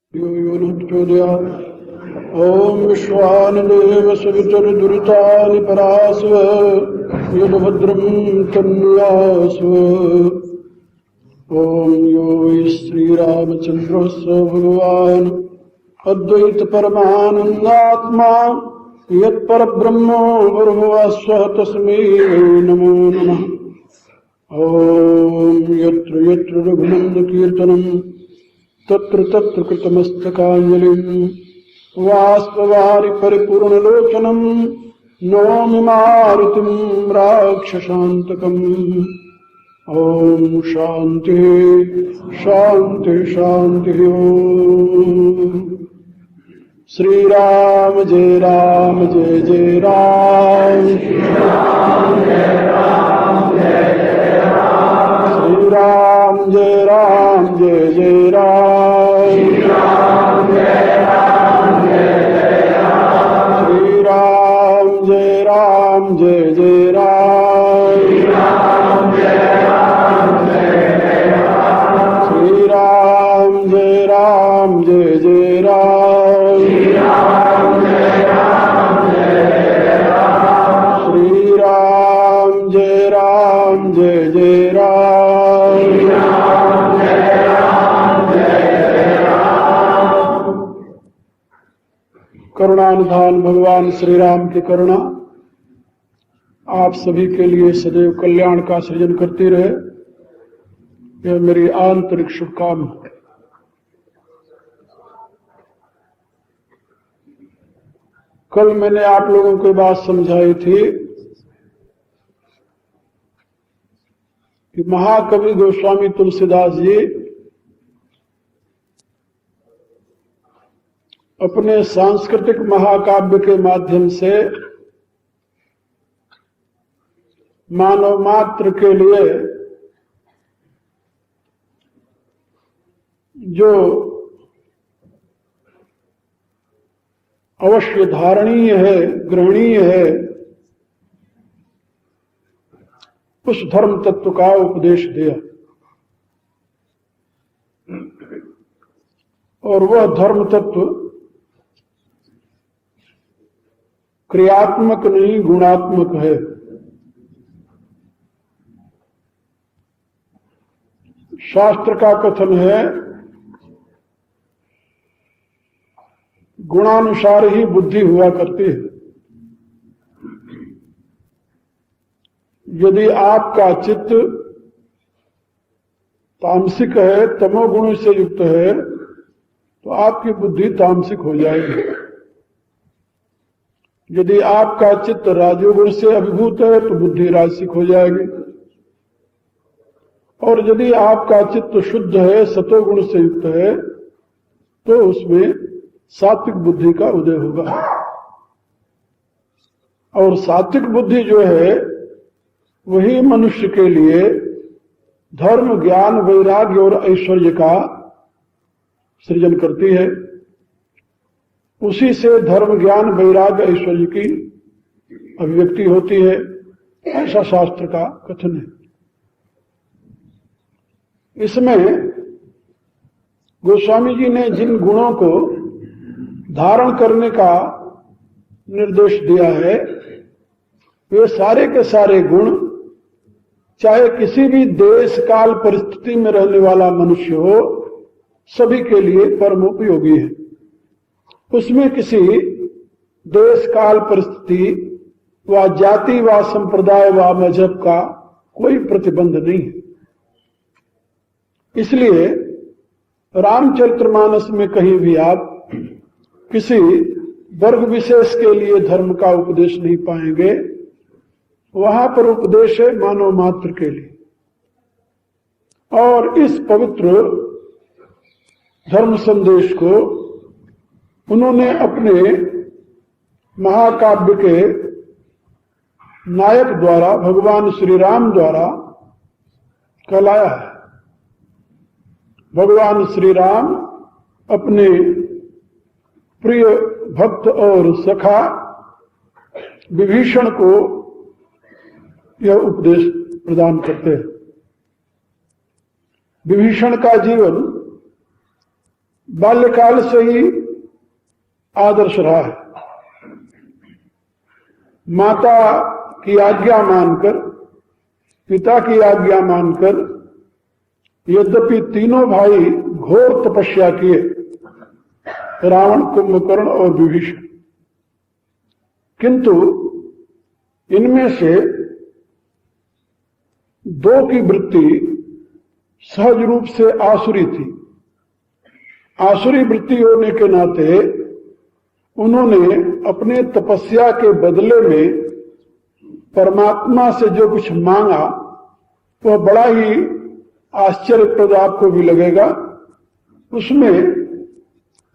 ओम विश्वानदेव सवितुर्दुरितानि परास्व यद्भद्रं तन्यास्व। ओम यो श्रीरामचंद्रस्य भगवान् अद्वैत परमानंदात्मा यत्परब्रह्म ब्रह्मस्व तस्मै नमो नमः। ओम यत्र यत्र रघुनंद कीर्तनं तत्र तत्र कृतमस्तकाञ्जलिं वाष्पवारि परिपूर्णलोचनं नौमि मारुतिं राक्षसान्तकम्। ओम शांति शांति शांति। श्री राम जय जय राम। श्री राम जय जय राम। श्री राम जय जय राम। श्री राम जय जय राम। श्री राम जय जय राम। करुणानिधान भगवान श्री राम की करुणा आप सभी के लिए सदैव कल्याण का सृजन करती रहे, यह मेरी आंतरिक शुभकामना। कल मैंने आप लोगों को बात समझाई थी कि महाकवि गोस्वामी तुलसीदास जी अपने सांस्कृतिक महाकाव्य के माध्यम से मानव मात्र के लिए जो अवश्य धारणीय है, ग्रहणीय है, उस धर्म तत्व का उपदेश दिया। और वह धर्म तत्व क्रियात्मक नहीं गुणात्मक है। शास्त्र का कथन है गुणानुसार ही बुद्धि हुआ करती है। यदि आपका चित्त तामसिक है, तमोगुण से युक्त है, तो आपकी बुद्धि तामसिक हो जाएगी। यदि आपका चित्त राजोगुण से अभिभूत है तो बुद्धि राजसिक हो जाएगी। और यदि आपका चित्त शुद्ध है, सतोगुण से युक्त है, तो उसमें सात्विक बुद्धि का उदय होगा। और सात्विक बुद्धि जो है वही मनुष्य के लिए धर्म, ज्ञान, वैराग्य और ऐश्वर्य का सृजन करती है। उसी से धर्म, ज्ञान, वैराग्य, ऐश्वर्य की अभिव्यक्ति होती है, ऐसा शास्त्र का कथन है। इसमें गोस्वामी जी ने जिन गुणों को धारण करने का निर्देश दिया है, वे सारे के सारे गुण चाहे किसी भी देश काल परिस्थिति में रहने वाला मनुष्य हो, सभी के लिए परमोपयोगी है। उसमें किसी देश काल परिस्थिति व जाति व संप्रदाय व मजहब का कोई प्रतिबंध नहीं है। इसलिए रामचरितमानस में कहीं भी आप किसी वर्ग विशेष के लिए धर्म का उपदेश नहीं पाएंगे। वहां पर उपदेश है मानव मात्र के लिए। और इस पवित्र धर्म संदेश को उन्होंने अपने महाकाव्य के नायक द्वारा, भगवान श्री राम द्वारा कहलाया है। भगवान श्री राम अपने प्रिय भक्त और सखा विभीषण को यह उपदेश प्रदान करते हैं। विभीषण का जीवन बाल्यकाल से ही आदर्श रहा है। माता की आज्ञा मानकर, पिता की आज्ञा मानकर, यद्यपि तीनों भाई घोर तपस्या किए, रावण, कुंभकर्ण और विभीषण, किंतु इनमें से दो की वृत्ति सहज रूप से आसुरी थी। आसुरी वृत्ति होने के नाते उन्होंने अपने तपस्या के बदले में परमात्मा से जो कुछ मांगा वह बड़ा ही आश्चर्यप्रद आपको भी लगेगा। उसमें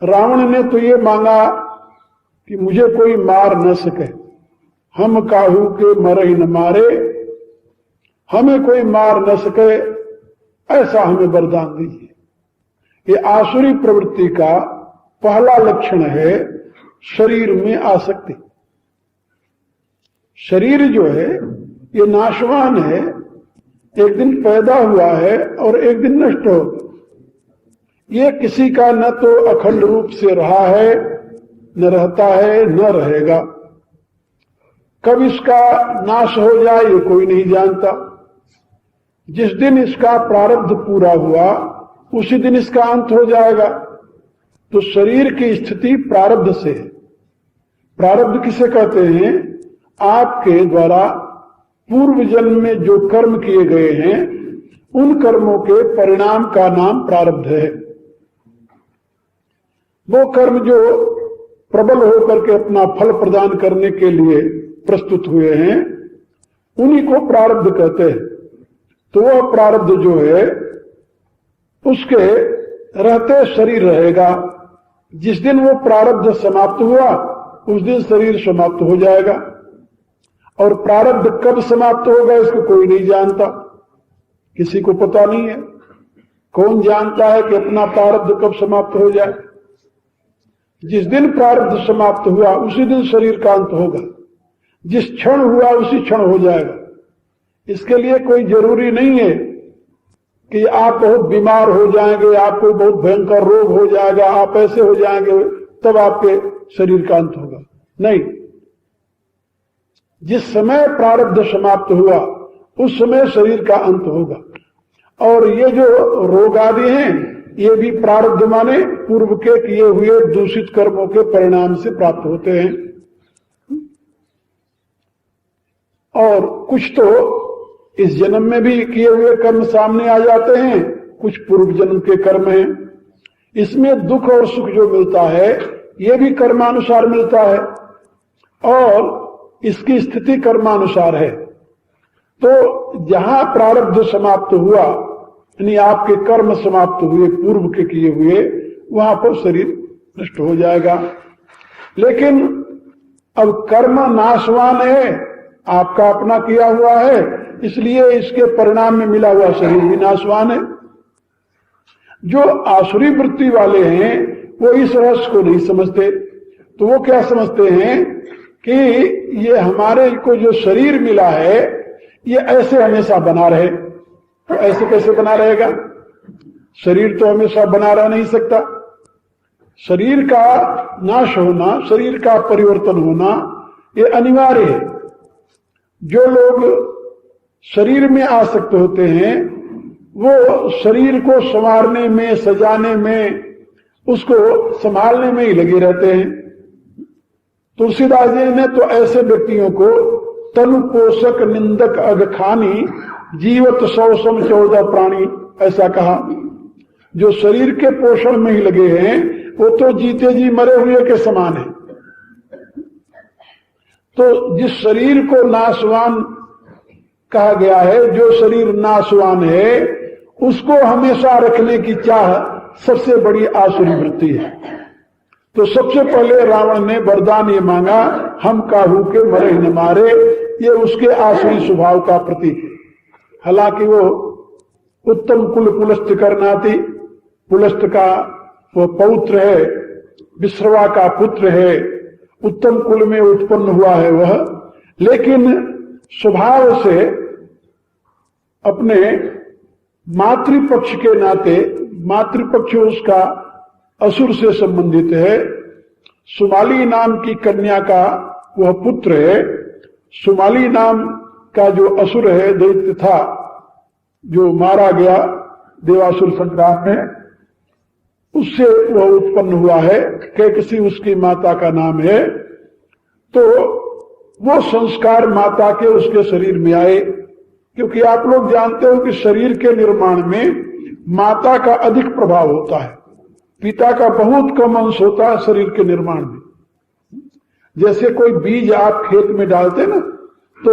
रावण ने तो ये मांगा कि मुझे कोई मार न सके, हम काहू के मरहि न मारे, हमें कोई मार न सके, ऐसा हमें वरदान दीजिए। ये आसुरी प्रवृत्ति का पहला लक्षण है शरीर में आसक्ति। शरीर जो है ये नाशवान है, एक दिन पैदा हुआ है और एक दिन नष्ट होगा। ये किसी का न तो अखंड रूप से रहा है, न रहता है, न रहेगा। कब इसका नाश हो जाए ये कोई नहीं जानता। जिस दिन इसका प्रारब्ध पूरा हुआ उसी दिन इसका अंत हो जाएगा। तो शरीर की स्थिति प्रारब्ध से है। प्रारब्ध किसे कहते हैं? आपके द्वारा पूर्व जन्म में जो कर्म किए गए हैं उन कर्मों के परिणाम का नाम प्रारब्ध है। वो कर्म जो प्रबल होकर के अपना फल प्रदान करने के लिए प्रस्तुत हुए हैं उन्हीं को प्रारब्ध कहते हैं। तो वह प्रारब्ध जो है उसके रहते शरीर रहेगा। जिस दिन वो प्रारब्ध समाप्त हुआ उस दिन शरीर समाप्त हो जाएगा। और प्रारब्ध कब समाप्त होगा इसको कोई नहीं जानता, किसी को पता नहीं है। कौन जानता है कि अपना प्रारब्ध कब समाप्त हो जाए? जिस दिन प्रारब्ध समाप्त हुआ उसी दिन शरीर का अंत होगा। जिस क्षण हुआ उसी क्षण हो जाएगा। इसके लिए कोई जरूरी नहीं है कि आप बहुत बीमार हो जाएंगे, आपको बहुत भयंकर रोग हो जाएगा, आप ऐसे हो जाएंगे तब आपके शरीर का अंत होगा। नहीं, जिस समय प्रारब्ध समाप्त हुआ उस समय शरीर का अंत होगा। और ये जो रोग आदि हैं ये भी प्रारब्ध माने पूर्व के किए हुए दूषित कर्मों के परिणाम से प्राप्त होते हैं। और कुछ तो इस जन्म में भी किए हुए कर्म सामने आ जाते हैं, कुछ पूर्व जन्म के कर्म हैं। इसमें दुख और सुख जो मिलता है ये भी कर्मानुसार मिलता है और इसकी स्थिति कर्मानुसार है। तो जहां प्रारब्ध समाप्त हुआ यानी आपके कर्म समाप्त हुए पूर्व के किए हुए, वहां पर शरीर नष्ट हो जाएगा। लेकिन अब कर्म नाशवान है, आपका अपना किया हुआ है, इसलिए इसके परिणाम में मिला हुआ शरीर भी नाशवान है। जो आसुरी वृत्ति वाले हैं वो इस रहस्य को नहीं समझते। तो वो क्या समझते हैं कि ये हमारे को जो शरीर मिला है ये ऐसे हमेशा बना रहे। तो ऐसे कैसे बना रहेगा? शरीर तो हमेशा बना रह नहीं सकता। शरीर का नाश होना, शरीर का परिवर्तन होना ये अनिवार्य है। जो लोग शरीर में आसक्त होते हैं वो शरीर को संवारने में, सजाने में, उसको संभालने में ही लगे रहते हैं। तुलसीदास जी ने तो ऐसे व्यक्तियों को तनु पोषक निंदक अगखानी जीवत 114 प्राणी ऐसा कहा। जो शरीर के पोषण में ही लगे हैं वो तो जीते जी मरे हुए के समान है। तो जिस शरीर को नाशवान कहा गया है, जो शरीर नाशवान है उसको हमेशा रखने की चाह सबसे बड़ी आसुरी वृत्ति है। तो सबसे पहले रावण ने वरदान ये मांगा, हम काहू के मरे न मारे। ये उसके आसुरी स्वभाव का प्रतीक है। हालांकि वो उत्तम कुल पुलस्त करनाती, पुलस्त का वो पौत्र है, विश्रवा का पुत्र है, उत्तम कुल में उत्पन्न हुआ है वह, लेकिन स्वभाव से अपने मातृपक्ष के नाते, मातृपक्ष उसका असुर से संबंधित है। सुमाली नाम की कन्या का वह पुत्र है। सुमाली नाम का जो असुर है, दैत्य था, जो मारा गया देवासुर संग्राम में, उससे वह उत्पन्न हुआ है। कैकसी उसकी माता का नाम है। तो वो संस्कार माता के उसके शरीर में आए, क्योंकि आप लोग जानते हो कि शरीर के निर्माण में माता का अधिक प्रभाव होता है, पिता का बहुत कम अंश होता है शरीर के निर्माण में। जैसे कोई बीज आप खेत में डालते ना, तो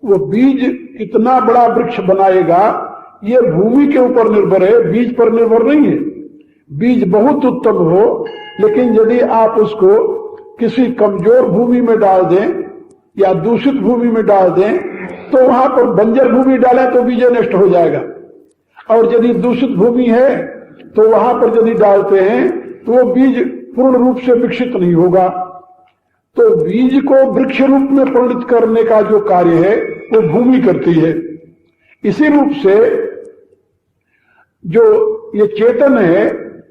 वो बीज कितना बड़ा वृक्ष बनाएगा ये भूमि के ऊपर निर्भर है, बीज पर निर्भर नहीं है। बीज बहुत उत्तम हो, लेकिन यदि आप उसको किसी कमजोर भूमि में डाल दें या दूषित भूमि में डाल दें, तो वहां पर बंजर भूमि डालें तो बीज नष्ट हो जाएगा। और यदि दूषित भूमि है तो वहां पर यदि डालते हैं तो वो बीज पूर्ण रूप से विकसित नहीं होगा। तो बीज को वृक्ष रूप में परिणत करने का जो कार्य है वो भूमि करती है। इसी रूप से जो ये चेतन है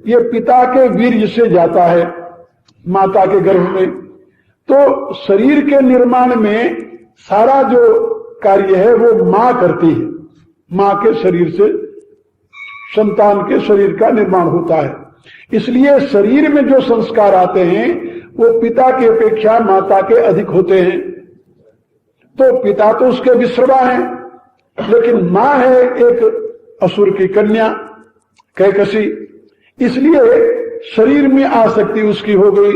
ये पिता के वीर्य से जाता है माता के गर्भ में। तो शरीर के निर्माण में सारा जो कार्य है वो मां करती है। मां के शरीर से संतान के शरीर का निर्माण होता है। इसलिए शरीर में जो संस्कार आते हैं वो पिता की अपेक्षा माता के अधिक होते हैं। तो पिता तो उसके विश्रवा हैं, लेकिन मां है एक असुर की कन्या कैकसी, इसलिए शरीर में आसक्ति उसकी हो गई।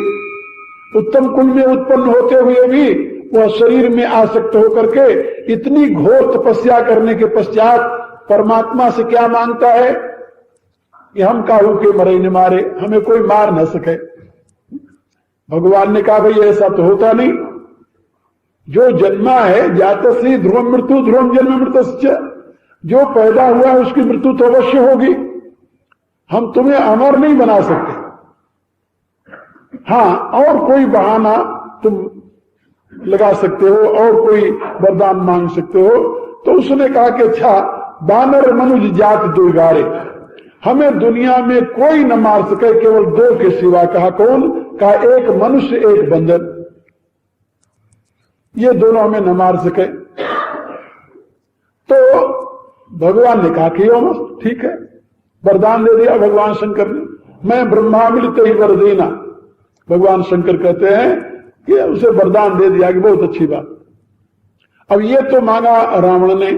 उत्तम कुल में उत्पन्न होते हुए भी वह शरीर में आसक्त होकर के इतनी घोर तपस्या करने के पश्चात परमात्मा से क्या मांगता है कि हम काहू के मरे न मारे, हमें कोई मार न सके। भगवान ने कहा भाई ऐसा तो होता नहीं। जो जन्मा है जातस्य ध्रुवम मृत्यु ध्रुवम जन्म मृतस्य, जो पैदा हुआ उसकी मृत्यु तो अवश्य होगी। हम तुम्हें अमर नहीं बना सकते। हाँ, और कोई बहाना तुम लगा सकते हो और कोई वरदान मांग सकते हो। तो उसने कहा कि अच्छा, बानर मनुज जात दुर्गारे, हमें दुनिया में कोई न मार सके केवल दो के सिवा। कहा कौन? कहा एक मनुष्य एक बंदर, ये दोनों हमें न मार सके। तो भगवान ने कहा कि ठीक है, वरदान दे दिया भगवान शंकर ने। मैं ब्रह्मा मिलते ही वर देना, भगवान शंकर कहते हैं कि उसे वरदान दे दिया कि बहुत अच्छी बात। अब ये तो मांगा रावण ने,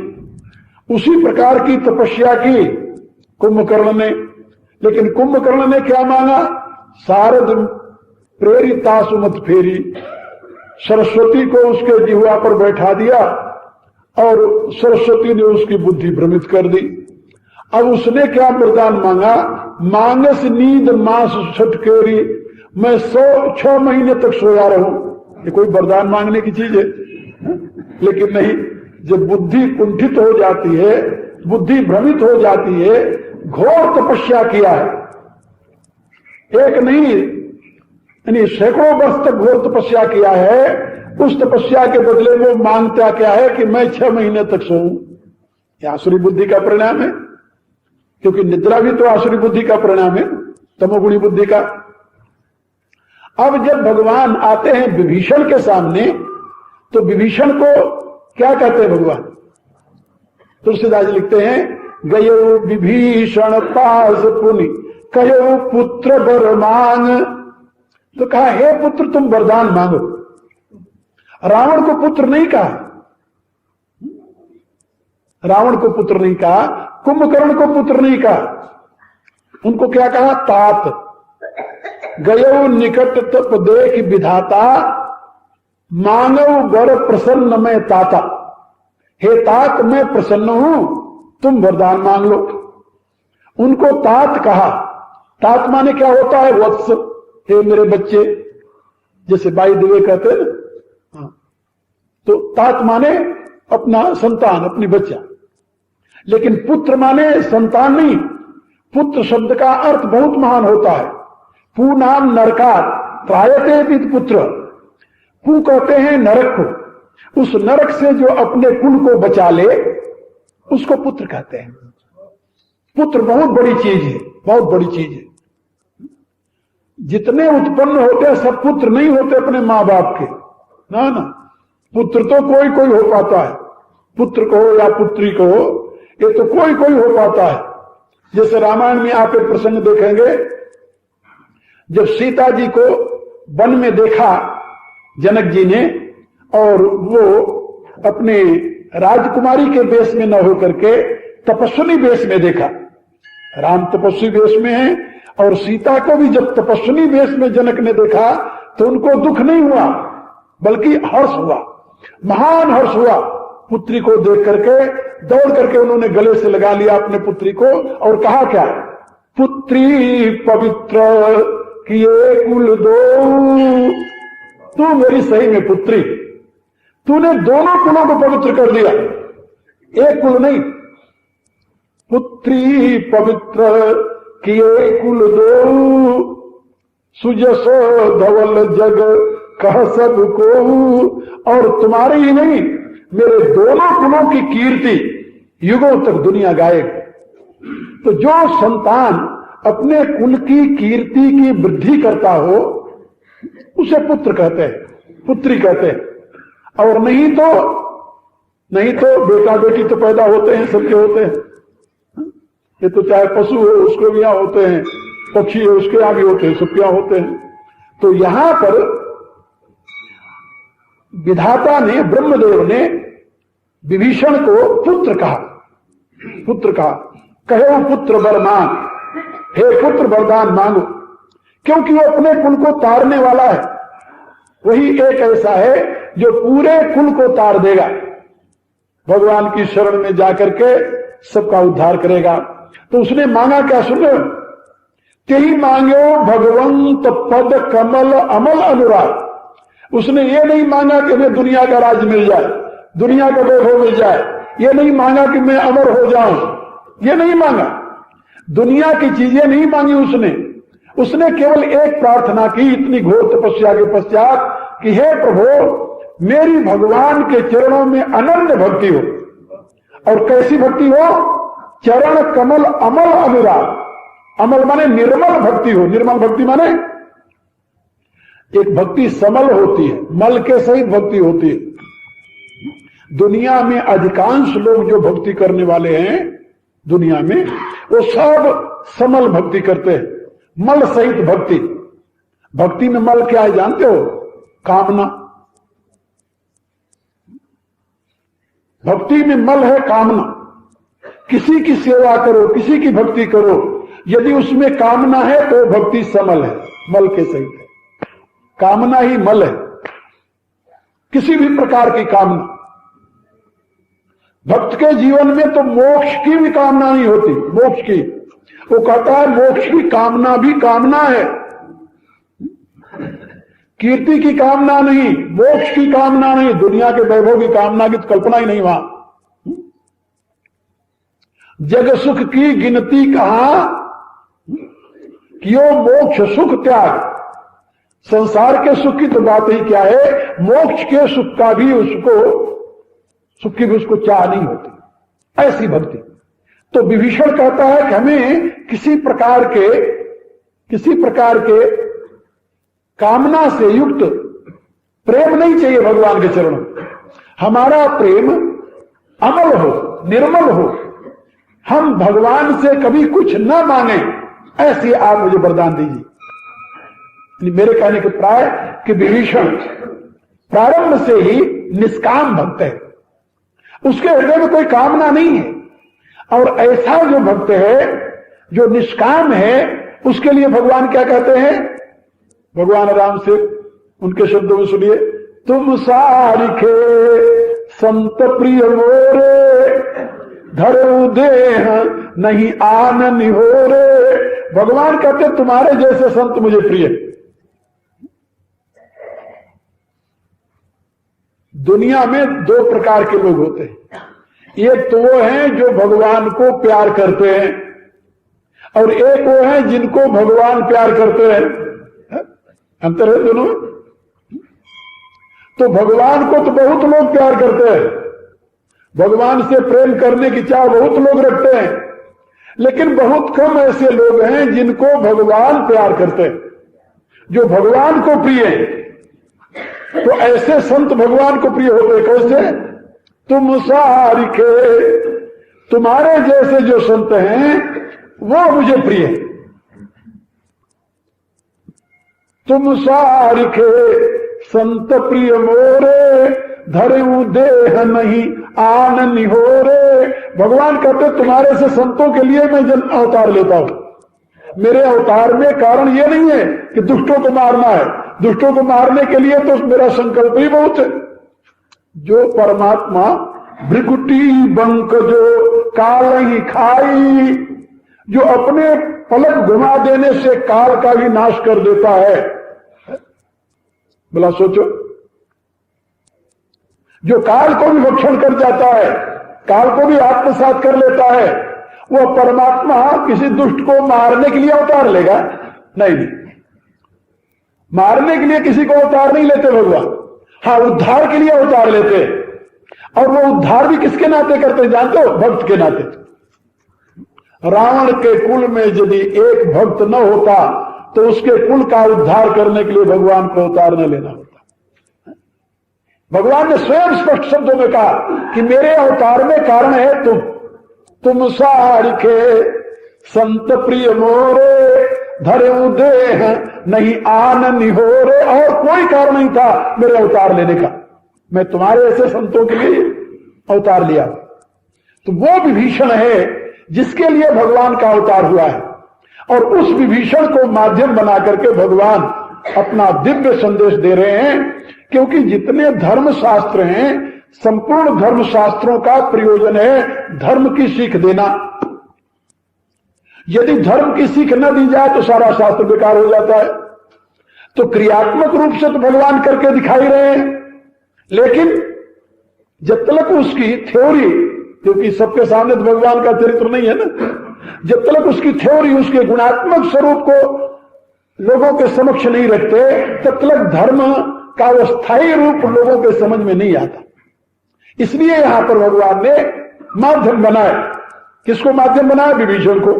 उसी प्रकार की तपस्या की कुंभकर्ण ने। लेकिन कुंभकर्ण ने क्या मांगा? शारद प्रेरिता सुमत फेरी, सरस्वती को उसके जिह्वा पर बैठा दिया और सरस्वती ने उसकी बुद्धि भ्रमित कर दी। अब उसने क्या वरदान मांगा? मांगस नींद मास छटकेरी, मैं 6 महीने तक सोया रहूं। ये कोई वरदान मांगने की चीज है? लेकिन नहीं, जब बुद्धि कुंठित हो जाती है, बुद्धि भ्रमित हो जाती है, घोर तपस्या किया है, एक नहीं यानी सैकड़ों वर्ष तक घोर तपस्या किया है, उस तपस्या के बदले वो मांगता क्या है कि मैं 6 महीने तक सोऊं। यह आसुरी बुद्धि का परिणाम है, क्योंकि निद्रा भी तो आसुरी बुद्धि का परिणाम है, तमोगुणी बुद्धि का। अब जब भगवान आते हैं विभीषण के सामने, तो विभीषण को क्या कहते हैं भगवान? तुलसीदास लिखते हैं, गयो विभीषण पास पुनि कहो पुत्र वर मांग। तो कहा हे पुत्र तुम वरदान मांगो। रावण को पुत्र नहीं कहा, रावण को पुत्र नहीं कहा, कुंभकर्ण को पुत्र नहीं कहा, उनको क्या कहा? तात। गयो निकट तप देख विधाता, मांगव वर प्रसन्न मैं ताता। हे तात मैं प्रसन्न हूं, तुम वरदान मांग लो। उनको तात कहा। तात माने क्या होता है? वत्स, हे मेरे बच्चे, जैसे बाई देवे कहते हैं ना। तो तात माने अपना संतान, अपनी बच्चा। लेकिन पुत्र माने संतान नहीं। पुत्र शब्द का अर्थ बहुत महान होता है। पू नाम नरकात त्रायते विद पुत्र। पू कहते हैं नरक को, उस नरक से जो अपने कुल को बचा ले उसको पुत्र कहते हैं। पुत्र बहुत बड़ी चीज है, बहुत बड़ी चीज है। जितने उत्पन्न होते हैं सब पुत्र नहीं होते अपने मां बाप के, ना ना, पुत्र तो कोई कोई हो पाता है, पुत्र को या पुत्री को, ये तो कोई कोई हो पाता है। जैसे रामायण में आप एक प्रसंग देखेंगे, जब सीता जी को वन में देखा जनक जी ने, और वो अपने राजकुमारी के वेश में न होकर के तपस्विनी वेश में देखा। राम तपस्वी वेश में है, और सीता को भी जब तपस्विनी वेश में जनक ने देखा तो उनको दुख नहीं हुआ बल्कि हर्ष हुआ, महान हर्ष हुआ। पुत्री को देख करके दौड़ करके उन्होंने गले से लगा लिया अपने पुत्री को और कहा क्या, पुत्री पवित्र किए कुल दो, तू मेरी सही में पुत्री, तूने दोनों कुलों को पवित्र कर दिया, एक कुल नहीं। पुत्री पवित्र किए कुल दो, सुजस धवल जग कह सबको, और तुम्हारे ही नहीं मेरे दोनों कुलों की कीर्ति युगों तक दुनिया गाएगी। तो जो संतान अपने कुल की कीर्ति की वृद्धि करता हो उसे पुत्र कहते हैं, पुत्री कहते हैं। और नहीं तो बेटा बेटी तो पैदा होते हैं, सबके होते हैं, ये तो चाहे पशु हो उसके भी यहां होते हैं, पक्षी है उसके यहां भी होते हैं, सबके यहां होते हैं। तो यहां पर विधाता ने, ब्रह्मदेव ने विभीषण को पुत्र कहा, पुत्र कहा, कहे पुत्र वरमान, हे पुत्र वरदान मांगो, क्योंकि वो अपने कुल को तारने वाला है। वही एक ऐसा है जो पूरे कुल को तार देगा, भगवान की शरण में जाकर के सबका उद्धार करेगा। तो उसने मांगा क्या, सुनो, तेही मांगो भगवंत पद कमल अमल अनुराग। उसने ये नहीं मांगा कि हमें दुनिया का राज मिल जाए, दुनिया का वैभव मिल जाए, ये नहीं मांगा कि मैं अमर हो जाऊं, ये नहीं मांगा, दुनिया की चीजें नहीं मांगी उसने केवल एक प्रार्थना की इतनी घोर तपस्या के पश्चात कि हे प्रभु मेरी भगवान के चरणों में अनन्य भक्ति हो। और कैसी भक्ति हो, चरण कमल अमल अनुराग, अमल माने निर्मल भक्ति हो। निर्मल भक्ति माने एक भक्ति समल होती है, मल के सहित भक्ति होती है। दुनिया में अधिकांश लोग जो भक्ति करने वाले हैं दुनिया में, वो सब समल भक्ति करते हैं, मल सहित भक्ति। भक्ति में मल क्या है जानते हो, कामना। भक्ति में मल है कामना। किसी की सेवा करो, किसी की भक्ति करो, यदि उसमें कामना है तो भक्ति समल है, मल के सहित है। कामना ही मल है, किसी भी प्रकार की कामना। भक्त के जीवन में तो मोक्ष की भी कामना नहीं होती, मोक्ष की, वो कहता है मोक्ष की कामना भी कामना है, कीर्ति की कामना नहीं, मोक्ष की कामना नहीं, दुनिया के वैभव की कामना की तो कल्पना ही नहीं वहां। जग सुख की गिनती कहां, कियो मोक्ष सुख त्याग। संसार के सुख की तो बात ही क्या है, मोक्ष के सुख का भी उसको, सुख की भी उसको चाह नहीं होती, ऐसी भक्ति। तो विभीषण कहता है कि हमें किसी प्रकार के कामना से युक्त प्रेम नहीं चाहिए भगवान के चरणों में। हमारा प्रेम अमल हो, निर्मल हो, हम भगवान से कभी कुछ न मांगे, ऐसी आप मुझे वरदान दीजिए। मेरे कहने के प्राय कि विभीषण प्रारंभ से ही निष्काम भक्त है, उसके हृदय में कोई कामना नहीं है। और ऐसा जो भक्त है जो निष्काम है, उसके लिए भगवान क्या कहते हैं, भगवान राम से उनके शब्दों में सुनिए, तुम सारिखे संत प्रिय मोरे, धरो देह नहीं आन निहोरे। भगवान कहते तुम्हारे जैसे संत मुझे प्रिय। दुनिया में दो प्रकार के लोग होते हैं, एक तो वो हैं जो भगवान को प्यार करते हैं, और एक वो हैं जिनको भगवान प्यार करते हैं। अंतर है दोनों में। तो भगवान को तो बहुत लोग प्यार करते हैं, भगवान से प्रेम करने की चाह बहुत लोग रखते हैं, लेकिन बहुत कम ऐसे लोग हैं जिनको भगवान प्यार करते हैं। जो भगवान को प्रिय है। तो ऐसे संत भगवान को प्रिय होते कैसे? तुम सारिखे, तुम्हारे जैसे जो संत हैं वो मुझे प्रिय है। तुम सारिखे संत प्रिय मोरे, धरेऊ देह नहीं आन निहोरे। भगवान कहते तुम्हारे से संतों के लिए मैं जन्म अवतार लेता हूं। मेरे अवतार में कारण ये नहीं है कि दुष्टों को मारना है, दुष्टों को मारने के लिए तो मेरा संकल्प ही बहुत है। जो परमात्मा भृकुटी बंक जो काल ही खाई, जो अपने पलक घुमा देने से काल का भी नाश कर देता है। भला सोचो, जो काल को भी भक्षण कर जाता है, काल को भी आत्मसात कर लेता है, वो परमात्मा किसी दुष्ट को मारने के लिए अवतार लेगा? नहीं, मारने के लिए किसी को अवतार नहीं लेते भगवान। हाँ, उद्धार के लिए अवतार लेते, और वो उद्धार भी किसके नाते करते जानते हो? भक्त के नाते। रावण के कुल में यदि एक भक्त न होता तो उसके कुल का उद्धार करने के लिए भगवान को अवतार न लेना होता। भगवान ने स्वयं स्पष्ट शब्दों में कहा कि मेरे अवतार में कारण है तुम सारिखे संत प्रिय मोरे, धरे देह नहीं आन निहोरे। और कोई कारण नहीं था मेरे अवतार लेने का, मैं तुम्हारे ऐसे संतों के लिए अवतार लिया। तो वो विभीषण है जिसके लिए भगवान का अवतार हुआ है, और उस विभीषण को माध्यम बना करके भगवान अपना दिव्य संदेश दे रहे हैं। क्योंकि जितने धर्म शास्त्र हैं, संपूर्ण धर्म शास्त्रों का प्रयोजन है धर्म की सीख देना। यदि धर्म की सीख न दी जाए तो सारा शास्त्र बेकार हो जाता है। तो क्रियात्मक रूप से तो भगवान करके दिखाई रहे हैं, लेकिन जब तक उसकी थ्योरी, क्योंकि सबके सामने तो भगवान का चरित्र नहीं है ना, जब तक उसकी थ्योरी, उसके गुणात्मक स्वरूप को लोगों के समक्ष नहीं रखते, तब तक धर्म का वो स्थायी रूप लोगों के समझ में नहीं आता। इसलिए यहां पर भगवान ने माध्यम बनाया। किसको माध्यम बनाया? विभीषण को।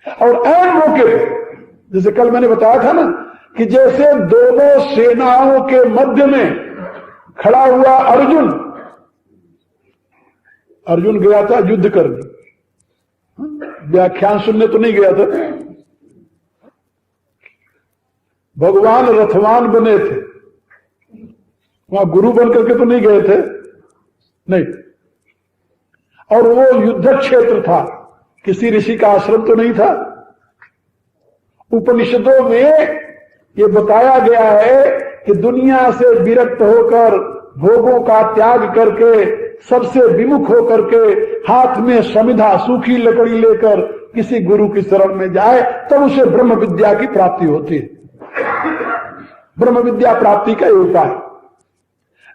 और ऐन मौके पे, जैसे कल मैंने बताया था ना, कि जैसे दोनों सेनाओं के मध्य में खड़ा हुआ अर्जुन गया था युद्ध करने, व्याख्यान सुनने तो नहीं गया था। भगवान रथवान बने थे, वहां गुरु बन करके तो नहीं गए थे, नहीं। और वो युद्ध क्षेत्र था, किसी ऋषि का आश्रम तो नहीं था। उपनिषदों में ये बताया गया है कि दुनिया से विरक्त होकर, भोगों का त्याग करके, सबसे विमुख होकर के, हाथ में समिधा सूखी लकड़ी लेकर किसी गुरु की शरण में जाए, तब उसे ब्रह्म विद्या की प्राप्ति होती है। ब्रह्म विद्या प्राप्ति का उपाय।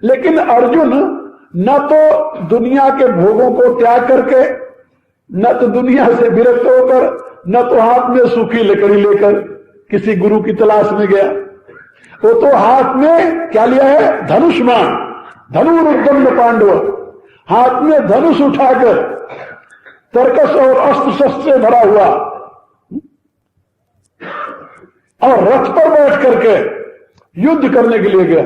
लेकिन अर्जुन न तो दुनिया के भोगों को त्याग करके, न तो दुनिया से विरक्त होकर, न तो हाथ में सूखी लकड़ी लेकर किसी गुरु की तलाश में गया। वो तो हाथ में क्या लिया है? धनुष्मान, धनुरुद्दम्न पांडव, हाथ में धनुष उठाकर तर्कस और अस्त्र शस्त्र से भरा हुआ, और रथ पर बैठ करके युद्ध करने के लिए गया।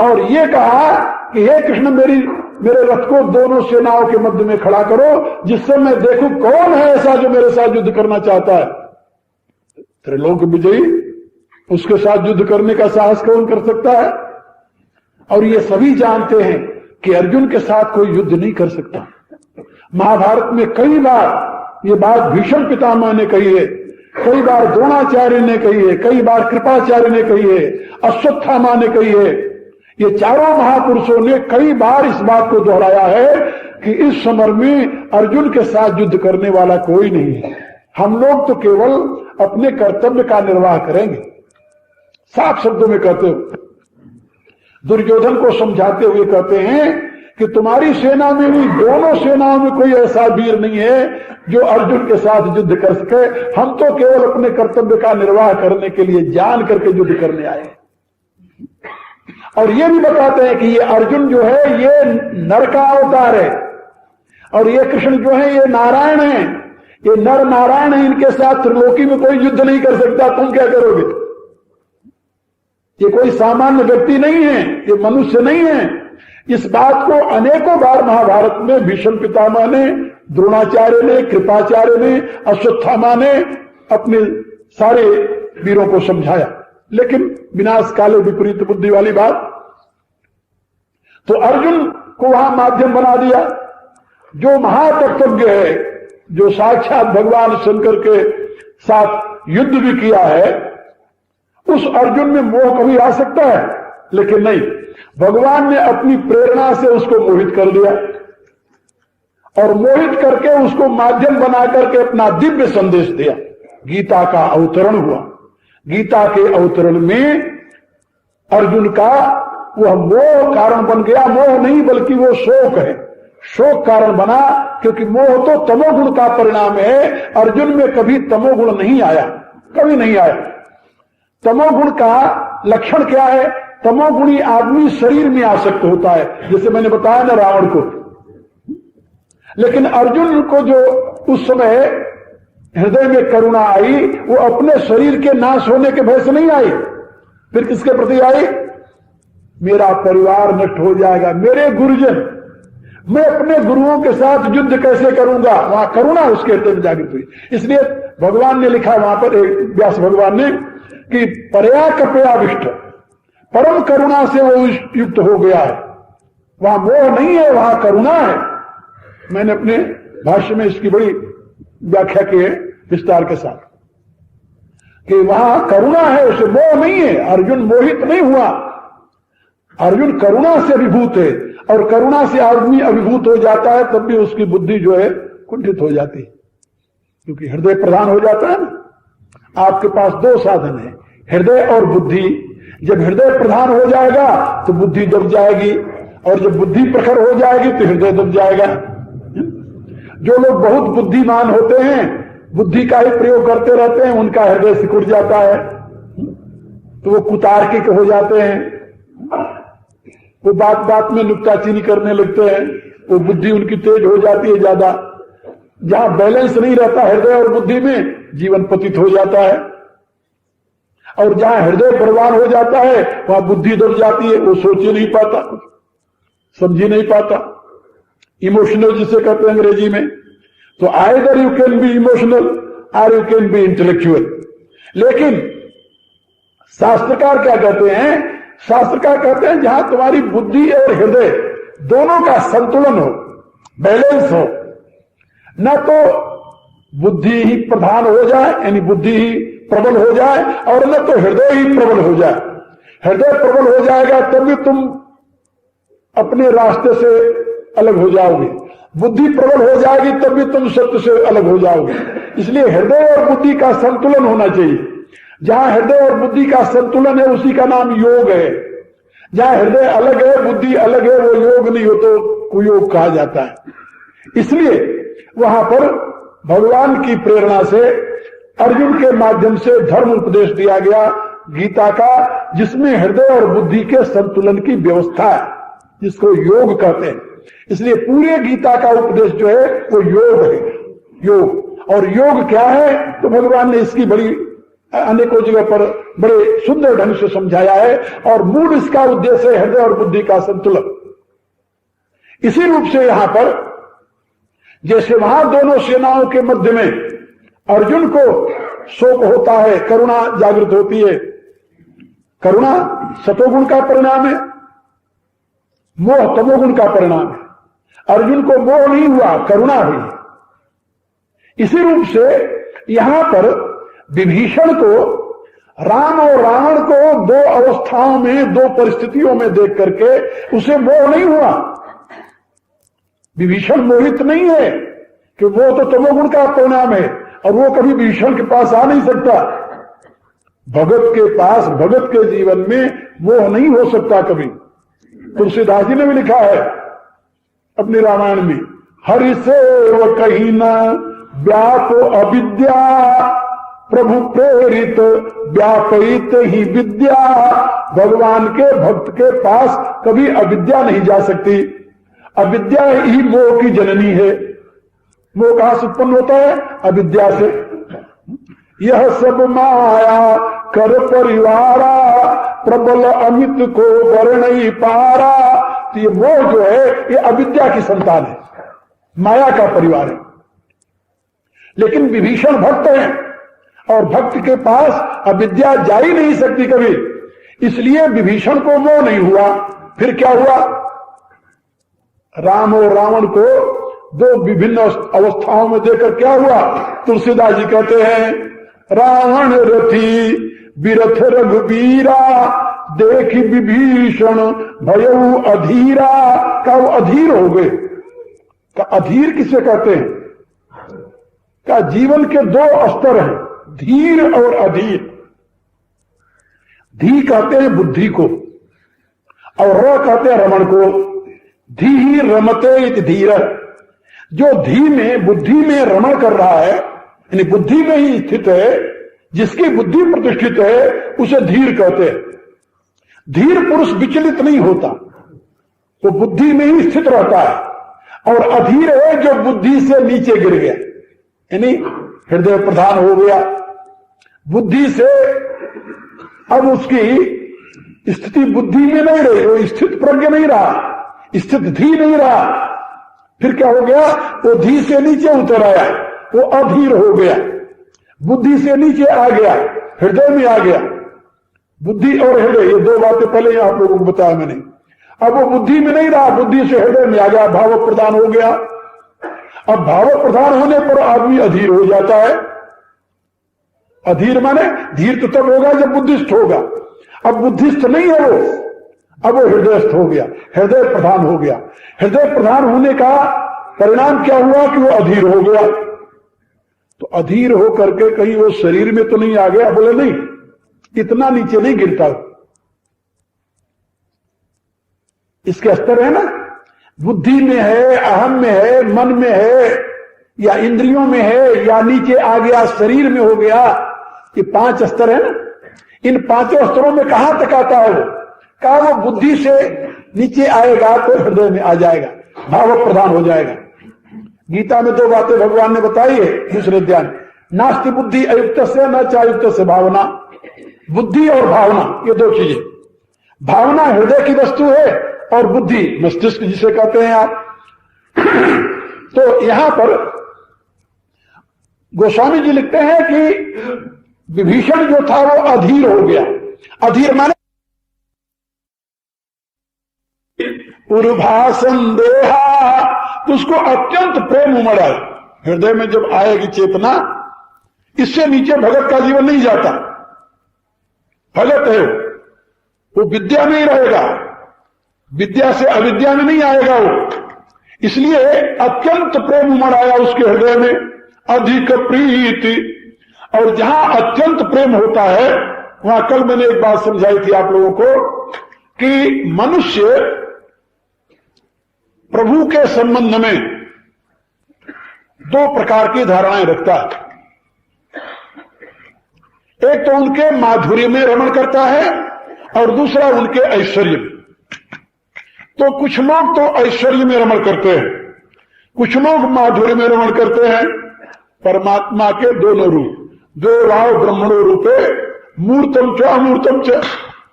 और ये कहा कि हे कृष्ण, मेरे रथ को दोनों सेनाओं के मध्य में खड़ा करो, जिससे मैं देखूं कौन है ऐसा जो मेरे साथ युद्ध करना चाहता है। त्रिलोक विजयी, उसके साथ युद्ध करने का साहस कौन कर सकता है? और ये सभी जानते हैं कि अर्जुन के साथ कोई युद्ध नहीं कर सकता। महाभारत में कई बार ये बात भीष्म पितामह ने कही है, कई बार द्रोणाचार्य ने कही है, कई बार कृपाचार्य ने कही है, अश्वत्थामा ने कही है। ये चारों महापुरुषों ने कई बार इस बात को दोहराया है कि इस समर में अर्जुन के साथ युद्ध करने वाला कोई नहीं है। हम लोग तो केवल अपने कर्तव्य का निर्वाह करेंगे। साफ शब्दों में कहते हो, दुर्योधन को समझाते हुए कहते हैं कि तुम्हारी सेना में भी, दोनों सेनाओं में कोई ऐसा वीर नहीं है जो अर्जुन के साथ युद्ध कर सके। हम तो केवल अपने कर्तव्य का निर्वाह करने के लिए जान करके युद्ध करने आए। और ये भी बताते हैं कि ये अर्जुन जो है ये नर का अवतार है, और ये कृष्ण जो है ये नारायण है। ये नर नारायण है, इनके साथ त्रिलोकी में कोई युद्ध नहीं कर सकता, तुम क्या करोगे? ये कोई सामान्य व्यक्ति नहीं है, ये मनुष्य नहीं है। इस बात को अनेकों बार महाभारत में भीष्म पितामह ने, द्रोणाचार्य ने, कृपाचार्य ने, अश्वत्थामा ने अपने सारे वीरों को समझाया, लेकिन विनाश काले विपरीत बुद्धि वाली बात। तो अर्जुन को वहां माध्यम बना दिया। जो महातत्वज्ञ है, जो साक्षात भगवान शंकर के साथ युद्ध भी किया है, उस अर्जुन में मोह कभी आ सकता है? लेकिन नहीं, भगवान ने अपनी प्रेरणा से उसको मोहित कर दिया और मोहित करके उसको माध्यम बना करके अपना दिव्य संदेश दिया। गीता का अवतरण हुआ। गीता के अवतरण में अर्जुन का वह मोह कारण बन गया। मोह नहीं बल्कि वो शोक है, शोक कारण बना, क्योंकि मोह तो तमोगुण का परिणाम है। अर्जुन में कभी तमोगुण नहीं आया, कभी नहीं आया। तमोगुण का लक्षण क्या है? तमोगुणी आदमी शरीर में आसक्त होता है, जैसे मैंने बताया ना रावण को। लेकिन अर्जुन को जो उस समय हृदय में करुणा आई, वो अपने शरीर के नाश होने के भय से नहीं आई, फिर किसके प्रति आई? मेरा परिवार नष्ट हो जाएगा, मेरे गुरुजन, मैं अपने गुरुओं के साथ युद्ध कैसे करूंगा? वहां करुणा उसके हृदय में जागृत हुई। इसलिए भगवान ने लिखा वहां पर, व्यास भगवान ने, कि परया कपयाविष्ट, परम करुणा से वो युक्त हो गया है। वहां मोह नहीं है, वहां करुणा है। मैंने अपने भाष्य में इसकी बड़ी व्याख्या की है विस्तार के साथ, कि वहां करुणा है, उसे मोह नहीं है। अर्जुन मोहित नहीं हुआ, अर्जुन करुणा से अभिभूत है। और करुणा से आदमी अभिभूत हो जाता है तब भी उसकी बुद्धि जो है कुंठित हो जाती है, क्योंकि हृदय प्रधान हो जाता है ना। आपके पास दो साधन है, हृदय और बुद्धि। जब हृदय प्रधान हो जाएगा तो बुद्धि दब जाएगी, और जब बुद्धि प्रखर हो जाएगी तो हृदय दब जाएगा। जो लोग बहुत बुद्धिमान होते हैं, बुद्धि का ही प्रयोग करते रहते हैं, उनका हृदय सिकुड़ जाता है, तो वो कुतार्किक हो जाते हैं, वो बात बात में नुक्ताचीनी करने लगते हैं, वो बुद्धि उनकी तेज हो जाती है ज्यादा। जहां बैलेंस नहीं रहता हृदय और बुद्धि में, जीवन पतित हो जाता है। और जहां हृदय प्रधान हो जाता है वहां बुद्धि दब जाती है, वो सोच ही नहीं पाता, कुछ समझ ही नहीं पाता। इमोशनल जिसे कहते हैं अंग्रेजी में। तो either you can be emotional और यू कैन बी इंटेलेक्चुअल। लेकिन शास्त्रकार क्या कहते हैं? शास्त्रकार कहते हैं जहां तुम्हारी बुद्धि और हृदय दोनों का संतुलन हो, बैलेंस हो, न तो बुद्धि ही प्रधान हो जाए, यानी बुद्धि ही प्रबल हो जाए, और न तो हृदय ही प्रबल हो जाए। हृदय प्रबल हो जाएगा तब भी तुम अपने रास्ते से अलग हो जाओगे, बुद्धि प्रबल हो जाएगी तब भी तुम सत्य से अलग हो जाओगे। इसलिए हृदय और बुद्धि का संतुलन होना चाहिए। जहां हृदय और बुद्धि का संतुलन है उसी का नाम योग है। जहां हृदय अलग है, बुद्धि अलग है, वो योग नहीं हो तो कुयोग कहा जाता है। इसलिए वहां पर भगवान की प्रेरणा से अर्जुन के माध्यम से धर्म उपदेश दिया गया गीता का, जिसमें हृदय और बुद्धि के संतुलन की व्यवस्था है, जिसको योग कहते हैं। इसलिए पूरे गीता का उपदेश जो है वो योग है, योग। और योग क्या है तो भगवान ने इसकी बड़ी अनेकों जगह पर बड़े सुंदर ढंग से समझाया है, और मूल इसका उद्देश्य है हृदय और बुद्धि का संतुलन। इसी रूप से यहां पर जैसे वहां दोनों सेनाओं के मध्य में अर्जुन को शोक होता है, करुणा जागृत होती है। करुणा सतोगुण का परिणाम है, मोह तमोगुण का परिणाम है। अर्जुन को मोह नहीं हुआ, करुणा हुई। इसी रूप से यहां पर विभीषण को, राम और रावण को दो अवस्थाओं में, दो परिस्थितियों में देख करके उसे मोह नहीं हुआ। विभीषण मोहित नहीं है कि वो तो तमोगुण का परिणाम है और वो कभी विभीषण के पास आ नहीं सकता। भगत के पास, भगत के जीवन में मोह नहीं हो सकता कभी। तुलसीदास जी ने भी लिखा है अपने रामायण में, हरि सेव कही न व्याप अविद्या, प्रभु प्रेरित व्यापित ही विद्या। भगवान के भक्त के पास कभी अविद्या नहीं जा सकती। अविद्या ही मोह की जननी है। मोह कहां से उत्पन्न होता है? अविद्या से। यह सब माया कर परिवारा, प्रबल अमित को वर्ण पारा। तो ये मोह जो है ये अविद्या की संतान है, माया का परिवार है। लेकिन विभीषण भक्त हैं और भक्त के पास अविद्या जा ही नहीं सकती कभी, इसलिए विभीषण को मोह नहीं हुआ। फिर क्या हुआ? राम और रावण को दो विभिन्न अवस्थाओं में देखकर क्या हुआ? तुलसीदास जी कहते हैं, रावण रथी बिरथ रघुबीरा, देख विभीषण भयउ अधीरा। का वो अधीर हो गए। का अधीर किसे कहते हैं? का जीवन के दो स्तर हैं, धीर और अधीर। धी कहते हैं बुद्धि को और र कहते हैं रमण को। धी ही रमते इत धीर। जो धी में बुद्धि में रमण कर रहा है, यानी बुद्धि में ही स्थित है, जिसकी बुद्धि प्रतिष्ठित है, उसे धीर कहते हैं। धीर पुरुष विचलित नहीं होता, वो बुद्धि में ही स्थित रहता है। और अधीर है जो बुद्धि से नीचे गिर गया, यानी हृदय प्रधान हो गया। बुद्धि से अब उसकी स्थिति बुद्धि में नहीं रही, वो स्थित प्रज्ञ नहीं रहा, स्थित धी नहीं रहा। फिर क्या हो गया? वो धी से नीचे उतर आया, वो अधीर हो गया। बुद्धि से नीचे आ गया, हृदय में आ गया। बुद्धि और हृदय, ये दो बातें पहले आप लोगों को बताया मैंने। अब वो बुद्धि में नहीं रहा, बुद्धि से हृदय में आ गया, भाव प्रधान हो गया। अब भाव प्रधान होने पर आदमी अधीर हो जाता है। अधीर माने धीर तो तब होगा जब बुद्धिस्थ होगा। अब बुद्धिस्थ नहीं है वो, अब वो हृदयस्थ हो गया, हृदय प्रधान हो गया। हृदय प्रधान होने का परिणाम क्या हुआ कि वो अधीर हो गया। तो अधीर हो करके कहीं वो शरीर में तो नहीं आ गया? बोले नहीं, इतना नीचे नहीं गिरता। इसके स्तर है ना, बुद्धि में है, अहम में है, मन में है, या इंद्रियों में है, या नीचे आ गया शरीर में हो गया। ये 5 स्तर है ना। इन 5 स्तरों में कहां तक आता है वो? कहा वो बुद्धि से नीचे आएगा तो हृदय में आ जाएगा, भाव प्रधान हो जाएगा। गीता में 2 बातें भगवान ने बताई है दूसरे अध्याय में। नास्ति बुद्धि अयुक्त से न चायुक्त से भावना। बुद्धि और भावना ये 2 चीजें। भावना हृदय की वस्तु है और बुद्धि मस्तिष्क जिसे कहते हैं आप। तो यहां पर गोस्वामी जी लिखते हैं कि विभीषण जो था वो अधीर हो गया। अधीर माने उर्भासन देहा, तो उसको अत्यंत प्रेम उमड़ा। हृदय में जब आएगी चेतना, इससे नीचे भगत का जीवन नहीं जाता। भगत है वो विद्या में ही रहेगा, विद्या से अविद्या में नहीं आएगा वो। इसलिए अत्यंत प्रेम उमड़ आया उसके हृदय में, अधिक प्रीति। और जहां अत्यंत प्रेम होता है वहां, कल मैंने एक बात समझाई थी आप लोगों को कि मनुष्य प्रभु के संबंध में 2 प्रकार की धारणाएं रखता है। एक तो उनके माधुर्य में रमण करता है और दूसरा उनके ऐश्वर्य में। तो कुछ लोग तो ऐश्वर्य में रमण करते हैं, कुछ लोग माधुर्य में रमण करते हैं। परमात्मा के दोनों रूप, दो राव ब्रह्मणो रूपे मूर्तम च अमूर्तम च।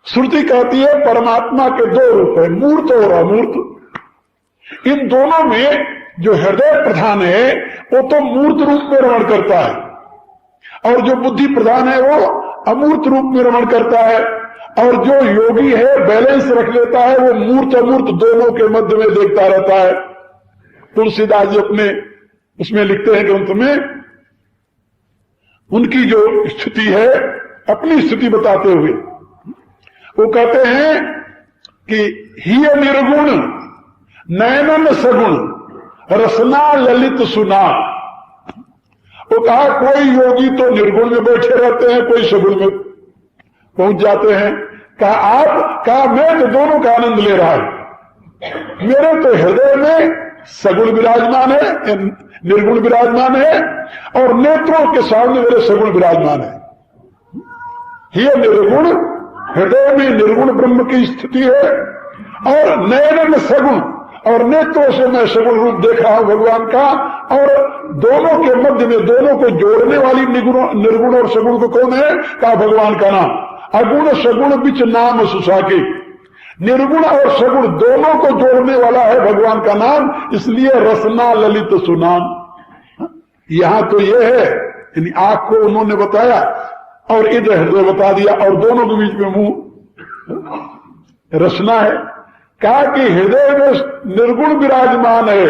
श्रुति कहती है परमात्मा के 2 रूप है, मूर्त और अमूर्त। इन दोनों में जो हृदय प्रधान है वो तो मूर्त रूप में रमण करता है, और जो बुद्धि प्रधान है वो अमूर्त रूप में रमण करता है। और जो योगी है बैलेंस रख लेता है, वो मूर्त अमूर्त दोनों के मध्य में देखता रहता है। तुलसीदास जी अपने उसमें लिखते हैं ग्रंथ में, उनकी जो स्थिति है अपनी स्थिति बताते हुए वो कहते हैं कि हिय निर्गुण नयनन सगुण रसना ललित सुना। वो कहा कोई योगी तो निर्गुण में बैठे रहते हैं, कोई सगुण में पहुंच जाते हैं। कहा मैं तो दोनों का आनंद ले रहा हूं। मेरे तो हृदय में सगुण विराजमान है, निर्गुण विराजमान है, और नेत्रों के सामने मेरे सगुण विराजमान है। ये निर्गुण, हृदय में निर्गुण ब्रह्म की स्थिति है, और नयन में सगुण, और नेत्रों से मैं सगुण रूप देख रहा हूं भगवान का, और दोनों के मध्य में, दोनों को जोड़ने वाली निर्गुण और सगुण को कौन है? कहा भगवान का नाम। अगुण सगुण बिच नाम सुसाके, निर्गुण और सगुण दोनों को जोड़ने वाला है भगवान का नाम, इसलिए रसना ललित सुनाम। यहां तो यह है, यानी आंख को उन्होंने बताया और इधर हृदय बता दिया, और दोनों के बीच में मुंह रसना है। कहा कि हृदय में निर्गुण विराजमान है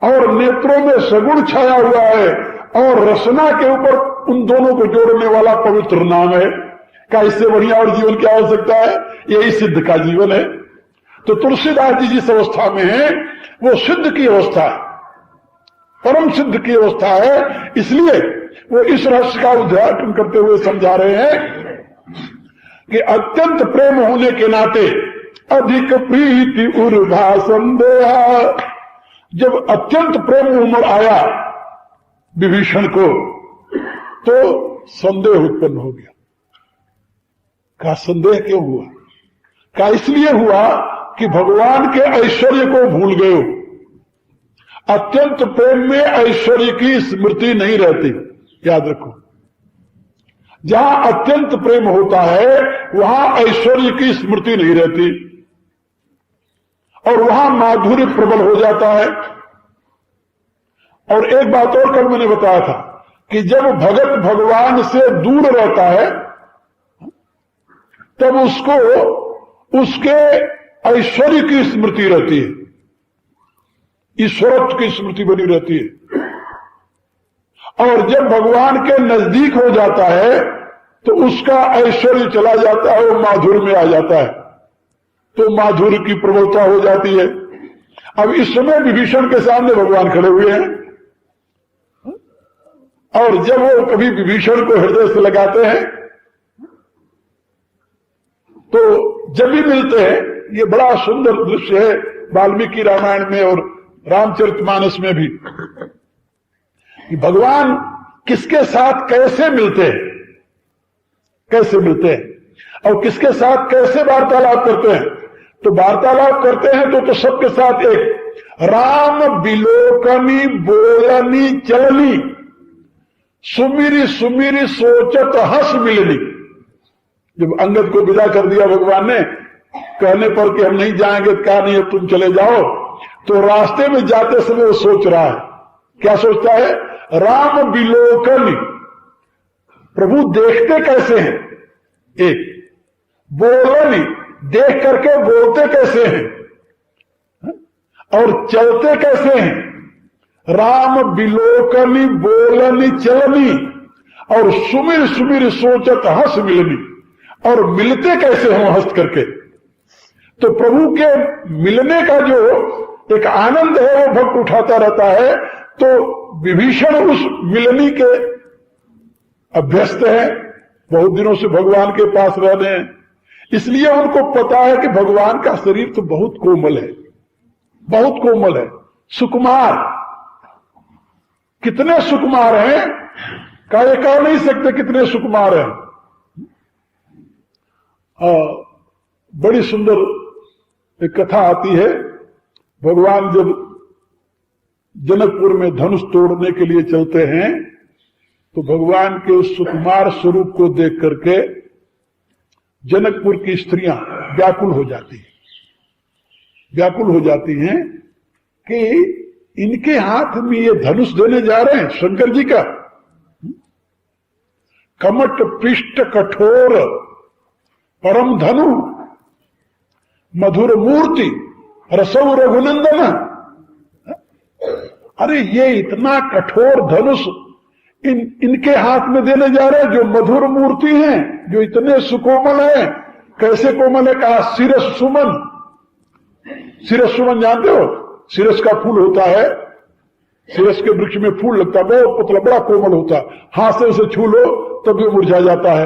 और नेत्रों में सगुण छाया हुआ है, और रसना के ऊपर उन दोनों को जोड़ने वाला पवित्र नाम है। क्या इससे बढ़िया और जीवन क्या हो सकता है? यही सिद्ध का जीवन है। तो तुलसीदास जी जिस अवस्था में है वो सिद्ध की अवस्था है, परम सिद्ध की अवस्था है। इसलिए वो इस रहस्य का उद्घाटन करते हुए समझा रहे हैं कि अत्यंत प्रेम होने के नाते अधिक प्रीति उर्भा संदेहा। जब अत्यंत प्रेम उमड़ आया विभीषण को तो संदेह उत्पन्न हो गया। का संदेह क्यों हुआ? का इसलिए हुआ कि भगवान के ऐश्वर्य को भूल गए हो। अत्यंत प्रेम में ऐश्वर्य की स्मृति नहीं रहती, याद रखो। जहां अत्यंत प्रेम होता है वहां ऐश्वर्य की स्मृति नहीं रहती, और वहां माधुर्य प्रबल हो जाता है। और एक बात और कल मैंने बताया था कि जब भगत भगवान से दूर रहता है तब उसको उसके ऐश्वर्य की स्मृति रहती है, ईश्वरत्व की स्मृति बनी रहती है। और जब भगवान के नजदीक हो जाता है तो उसका ऐश्वर्य चला जाता है, वो माधुर्य में आ जाता है, तो माधुर्य की प्रबलता हो जाती है। अब इस समय विभीषण के सामने भगवान खड़े हुए हैं, और जब वो कभी विभीषण को हृदय से लगाते हैं तो जब भी मिलते हैं, ये बड़ा सुंदर दृश्य है वाल्मीकि रामायण में और रामचरितमानस में भी, कि भगवान किसके साथ कैसे मिलते हैं, कैसे मिलते हैं और किसके साथ कैसे वार्तालाप करते हैं। तो वार्तालाप करते हैं तो सबके साथ एक राम बिलोकनी बोलनी चलनी सुमिरी सुमिरी सोचत हंस मिलनी। जब अंगद को विदा कर दिया भगवान ने, कहने पर कि हम नहीं जाएंगे, कहा नहीं अब तुम चले जाओ, तो रास्ते में जाते समय वो सोच रहा है, क्या सोचता है? राम बिलोकनी, प्रभु देखते कैसे हैं, एक बोलनी, देख करके बोलते कैसे हैं, और चलते कैसे हैं। राम बिलोकनी बोलनी चलनी और सुमिर सुमिर सोचत हंस मिलनी, और मिलते कैसे हैं हंस करके। तो प्रभु के मिलने का जो एक आनंद है वो भक्त उठाता रहता है। तो विभीषण उस मिलनी के अभ्यस्त है, बहुत दिनों से भगवान के पास रह रहे हैं, इसलिए उनको पता है कि भगवान का शरीर तो बहुत कोमल है, बहुत कोमल है, सुकुमार। कितने सुकुमार हैं कह नहीं सकते कितने सुकुमार हैं। बड़ी सुंदर एक कथा आती है, भगवान जब जनकपुर में धनुष तोड़ने के लिए चलते हैं तो भगवान के उस सुकुमार स्वरूप को देख करके जनकपुर की स्त्रियां व्याकुल हो जाती हैं, व्याकुल हो जाती हैं कि इनके हाथ में ये धनुष देने जा रहे हैं शंकर जी का। कमट पृष्ठ कठोर परम धनु मधुर मूर्ति रसौ रघुनंदन। अरे ये इतना कठोर धनुष इनके हाथ में देने जा रहे हैं जो मधुर मूर्ति हैं, जो इतने सुकोमल हैं। कैसे कोमल है? कहा सिरस सुमन। सिरस सुमन जानते हो? सिरस का फूल होता है, सिरस के वृक्ष में फूल लगता है, बहुत पतला बड़ा कोमल होता है, हाथ से उसे छू लो तब वो मुरझा जाता है।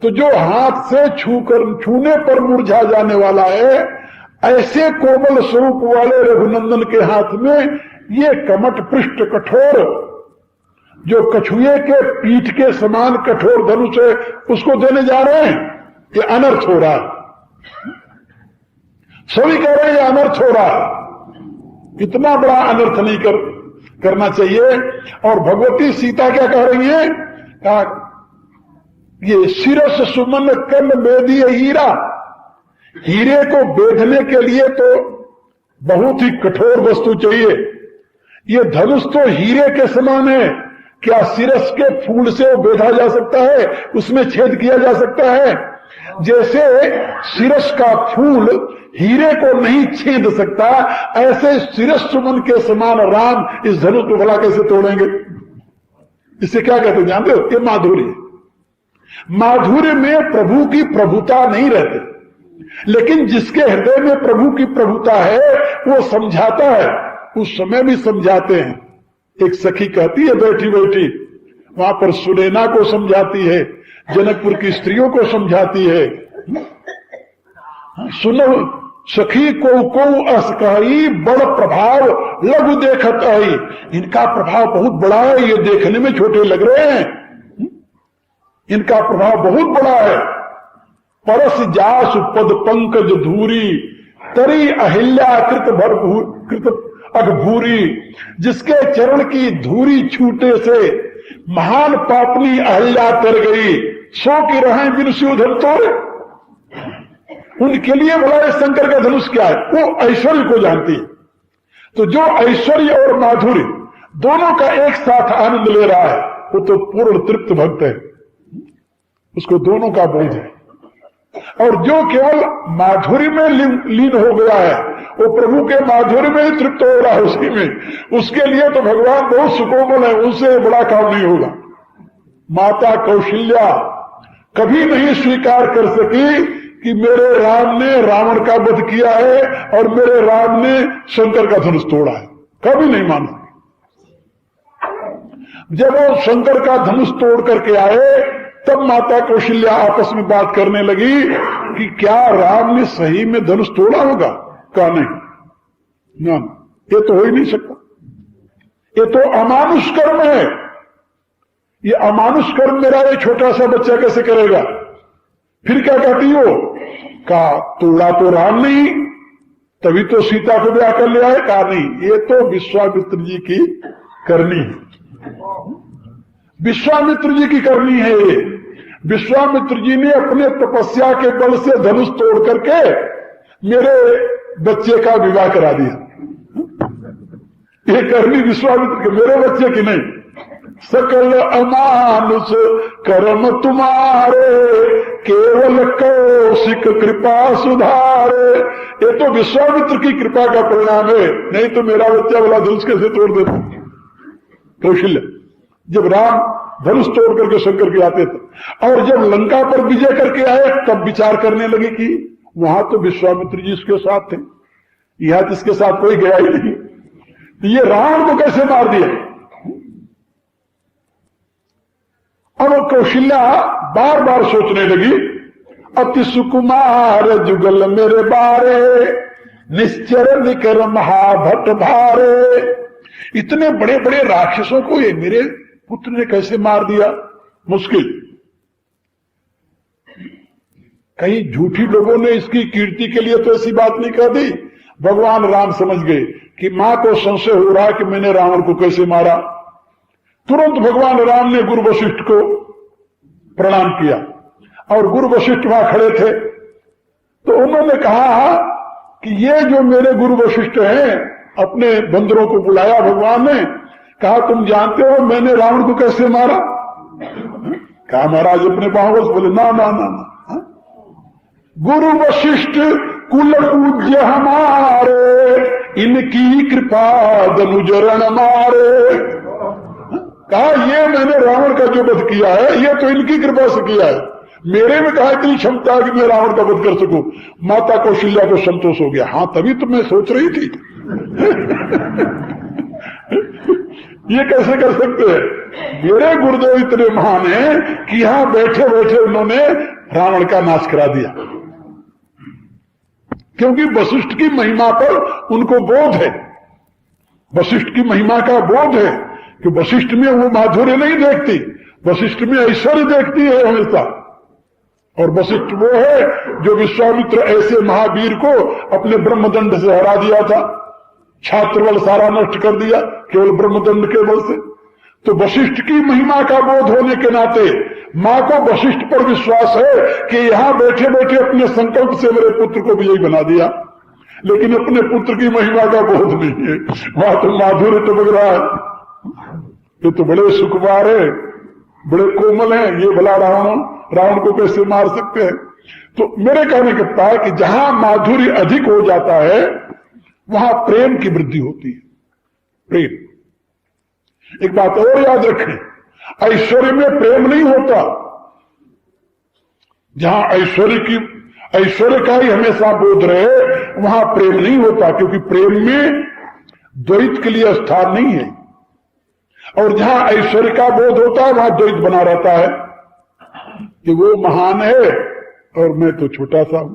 तो जो हाथ से छूने पर मुरझा जाने वाला है, ऐसे कोमल स्वरूप वाले रघुनंदन के हाथ में ये कमट पृष्ठ कठोर, जो कछुए के पीठ के समान कठोर धनुष है, उसको देने जा रहे हैं। ये अनर्थ हो रहा है, सभी कह रहे हैं ये अनर्थ हो रहा है। इतना बड़ा अनर्थ नहीं करना चाहिए। और भगवती सीता क्या कह रही है? कहा ये शिरस सुमन कर्ण बेदीय हीरा, हीरे को बेधने के लिए तो बहुत ही कठोर वस्तु चाहिए। ये धनुष तो हीरे के समान है, क्या शिरस के फूल से वो बेधा जा सकता है? उसमें छेद किया जा सकता है? जैसे शिरस का फूल हीरे को नहीं छेद सकता, ऐसे शिरस सुमन के समान राम इस धनुष को भला कैसे तोड़ेंगे? इसे क्या कहते जानते हो? ये माधुर्य। माधुर्य में प्रभु की प्रभुता नहीं रहती, लेकिन जिसके हृदय में प्रभु की प्रभुता है वो समझाता है। उस समय भी समझाते हैं। एक सखी कहती है बैठी बैठी, वहां पर सुनैना को समझाती है, जनकपुर की स्त्रियों को समझाती है। सुनो सखी को अस कही, बड़ प्रभाव लघु देखत आई। इनका प्रभाव बहुत बड़ा है, ये देखने में छोटे लग रहे हैं, इनका प्रभाव बहुत बड़ा है। परस जासु पद पंकज धूरी, तरी अहिल्या कृत अघभूरी। जिसके चरण की धूरी छूटे से महान पापनी अहिल्या तर गई, सो की रहें बिन सुधन तोड़े। उनके लिए भला शंकर का धनुष क्या है? वो ऐश्वर्य को जानती है। तो जो ऐश्वर्य और माधुर्य दोनों का एक साथ आनंद ले रहा है वो तो पूर्ण तृप्त भक्त है, उसको दोनों का बोध है। और जो केवल माधुर्य में लीन हो गया है वो प्रभु के माधुर्य में ही तृप्त हो रहा है उसी में, उसके लिए तो भगवान बहुत सुकोमल है, उनसे बड़ा काम नहीं होगा। माता कौशल्या कभी नहीं स्वीकार कर सकी कि मेरे राम ने रावण का वध किया है और मेरे राम ने शंकर का धनुष तोड़ा है, कभी नहीं माना। जब वो शंकर का धनुष तोड़ करके आए तब माता कौशल्या आपस में बात करने लगी कि क्या राम ने सही में धनुष तोड़ा होगा? कहा नहीं, ना, ये तो हो ही नहीं सकता, ये तो अमानुष कर्म है, ये अमानुष कर्म मेरा ये छोटा सा बच्चा कैसे करेगा? फिर क्या कहती हो? कहा तोड़ा तो राम नहीं, तभी तो सीता को ब्याह कर ले आए। कहा नहीं, ये तो विश्वामित्र जी की करनी है, विश्वामित्र जी की करनी है। ये विश्वामित्र जी ने अपने तपस्या के बल से धनुष तोड़ करके मेरे बच्चे का विवाह करा दिया। ये करनी विश्वामित्र के, मेरे बच्चे की नहीं। सकल अमानुष कर्म तुम्हारे, केवल कौशिक कृपा सुधारे। ये तो विश्वामित्र की कृपा का परिणाम है, नहीं तो मेरा बच्चा वाला धनुष कैसे तोड़ देता? कौशल्य जब राम धनुष तोड़ करके शंकर के आते थे, और जब लंका पर विजय करके आए तब विचार करने लगे कि वहां तो विश्वामित्र जी इसके साथ थे, यहां तो इसके साथ कोई गया ही नहीं, तो ये रावण को कैसे मार दिया? अब कौशल्या बार बार सोचने लगी, अति सुकुमार जुगल मेरे बारे, निश्चर निकर महाभट भारे। इतने बड़े बड़े राक्षसों को ये मेरे पुत्र ने कैसे मार दिया? मुश्किल। कहीं झूठी लोगों ने इसकी कीर्ति के लिए तो ऐसी बात नहीं कह दी। भगवान राम समझ गए कि मां को संशय हो रहा है कि मैंने रावण को कैसे मारा। तुरंत भगवान राम ने गुरु वशिष्ठ को प्रणाम किया, और गुरु वशिष्ठ वहां खड़े थे, तो उन्होंने कहा कि ये जो मेरे गुरु वशिष्ठ हैं, अपने बंदरों को बुलाया भगवान ने, कहा तुम जानते हो मैंने रावण को कैसे मारा? कहा महाराज अपने बाहुबल से। बोले ना ना ना ना, गुरु वशिष्ठ कुल पूज्य हमारे, इनकी कृपा दनुजरण मारे। कहा ये मैंने रावण का जो वध किया है ये तो इनकी कृपा से किया है, मेरे में कहा इतनी क्षमता कि मैं रावण का वध कर सकूं। माता कौशल्या को संतोष हो गया। हाँ तभी तो मैं सोच रही थी ये कैसे कर सकते हैं? मेरे गुरुदेव इतने महान हैं कि यहां बैठे बैठे उन्होंने रावण का नाश करा दिया, क्योंकि वशिष्ठ की महिमा पर उनको बोध है, वशिष्ठ की महिमा का बोध है कि वशिष्ठ में वो माधुर्य नहीं देखती, वशिष्ठ में ऐश्वर्य देखती है हमेशा। और वशिष्ठ वो है जो विश्वामित्र ऐसे महावीर को अपने ब्रह्मदंड से हरा दिया था। छात्र बल सारा नष्ट कर दिया केवल ब्रह्मदंड के बल से। तो वशिष्ठ की महिमा का बोध होने के नाते मां को वशिष्ठ पर विश्वास है कि यहां बैठे बैठे अपने संकल्प से मेरे पुत्र को विजयी बना दिया, लेकिन अपने पुत्र की महिमा का बोध नहीं है। वहां तो माधुर्य तो बग रहा है, ये तो बड़े सुकुमार है, बड़े कोमल हैं, ये भला रावण को कैसे मार सकते हैं। तो मेरे कहने का तात्पर्य है कि जहां माधुर्य अधिक हो जाता है वहां प्रेम की वृद्धि होती है। प्रेम, एक बात और याद रखें, ऐश्वर्य में प्रेम नहीं होता। जहां ऐश्वर्य का ही हमेशा बोध रहे वहां प्रेम नहीं होता, क्योंकि प्रेम में द्वैत के लिए स्थान नहीं है। और जहां ऐश्वर्य का बोध होता है वहां द्वैत बना रहता है कि वो महान है और मैं तो छोटा सा हूं।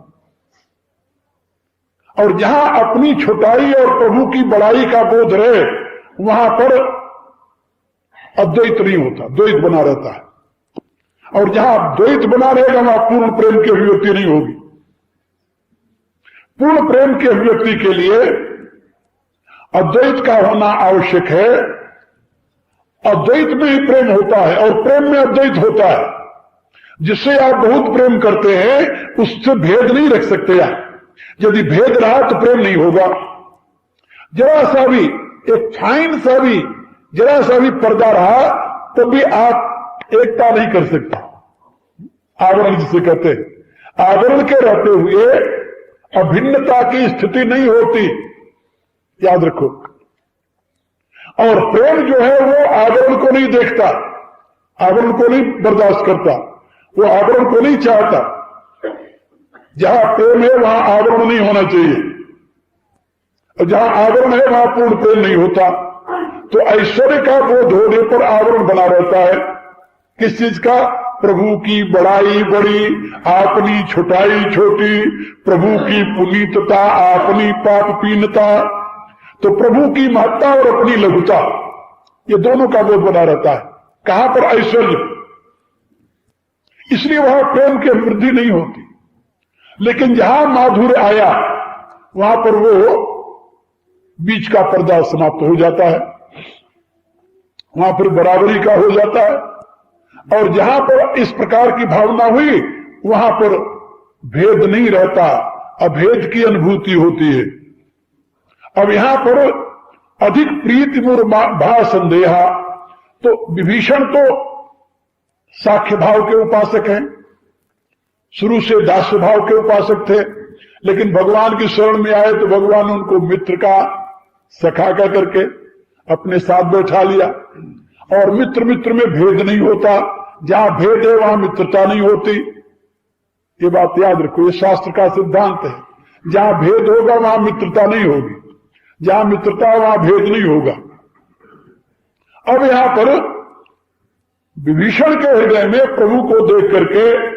और जहां अपनी छोटाई और प्रभु की बड़ाई का बोध रहे वहां पर अद्वैत नहीं होता, द्वैत बना रहता है। और जहां द्वैत बना रहेगा वहां पूर्ण प्रेम की अभिव्यक्ति नहीं होगी। पूर्ण प्रेम की अभिव्यक्ति के लिए अद्वैत का होना आवश्यक है। अद्वैत में ही प्रेम होता है और प्रेम में अद्वैत होता है। जिससे आप बहुत प्रेम करते हैं उससे भेद नहीं रख सकते आप। यदि भेद रहा तो प्रेम नहीं होगा। जरा सा भी, एक फाइन सा भी, जरा सा भी पर्दा रहा तब भी आप एकता नहीं कर सकते। आवरण जिसे कहते हैं, आवरण के रहते हुए अभिन्नता की स्थिति नहीं होती, याद रखो। और प्रेम जो है वो आवरण को नहीं देखता, आवरण को नहीं बर्दाश्त करता, वो आवरण को नहीं चाहता। जहां प्रेम है वहां आवरण नहीं होना चाहिए, और जहां आवरण है वहां पूर्ण प्रेम नहीं होता। तो ऐश्वर्य का बोध होने पर आवरण बना रहता है। किस चीज का? प्रभु की बड़ाई बड़ी, अपनी छोटाई छोटी, प्रभु की पुनीतता, अपनी पापहीनता। तो प्रभु की महत्ता और अपनी लघुता, ये दोनों का बोध बना रहता है। कहां पर? ऐश्वर्य। इसलिए वहां प्रेम की वृद्धि नहीं होती। लेकिन जहां माधुर्य आया वहां पर वो बीच का पर्दा समाप्त हो जाता है, वहां पर बराबरी का हो जाता है। और जहां पर इस प्रकार की भावना हुई वहां पर भेद नहीं रहता, अभेद की अनुभूति होती है। अब यहां पर अधिक प्रीति भा संदेहा, तो विभीषण तो साख्य भाव के उपासक हैं, शुरू से दास्य भाव के उपासक थे, लेकिन भगवान की शरण में आए तो भगवान उनको मित्र का सखा कह करके अपने साथ बैठा लिया। और मित्र मित्र में भेद नहीं होता, जहां भेद है वहां मित्रता नहीं होती। ये बात याद रखो, ये शास्त्र का सिद्धांत है। जहां भेद होगा वहां मित्रता नहीं होगी, जहां मित्रता वहां भेद नहीं होगा। अब यहां पर विभीषण के हृदय में प्रभु को देख करके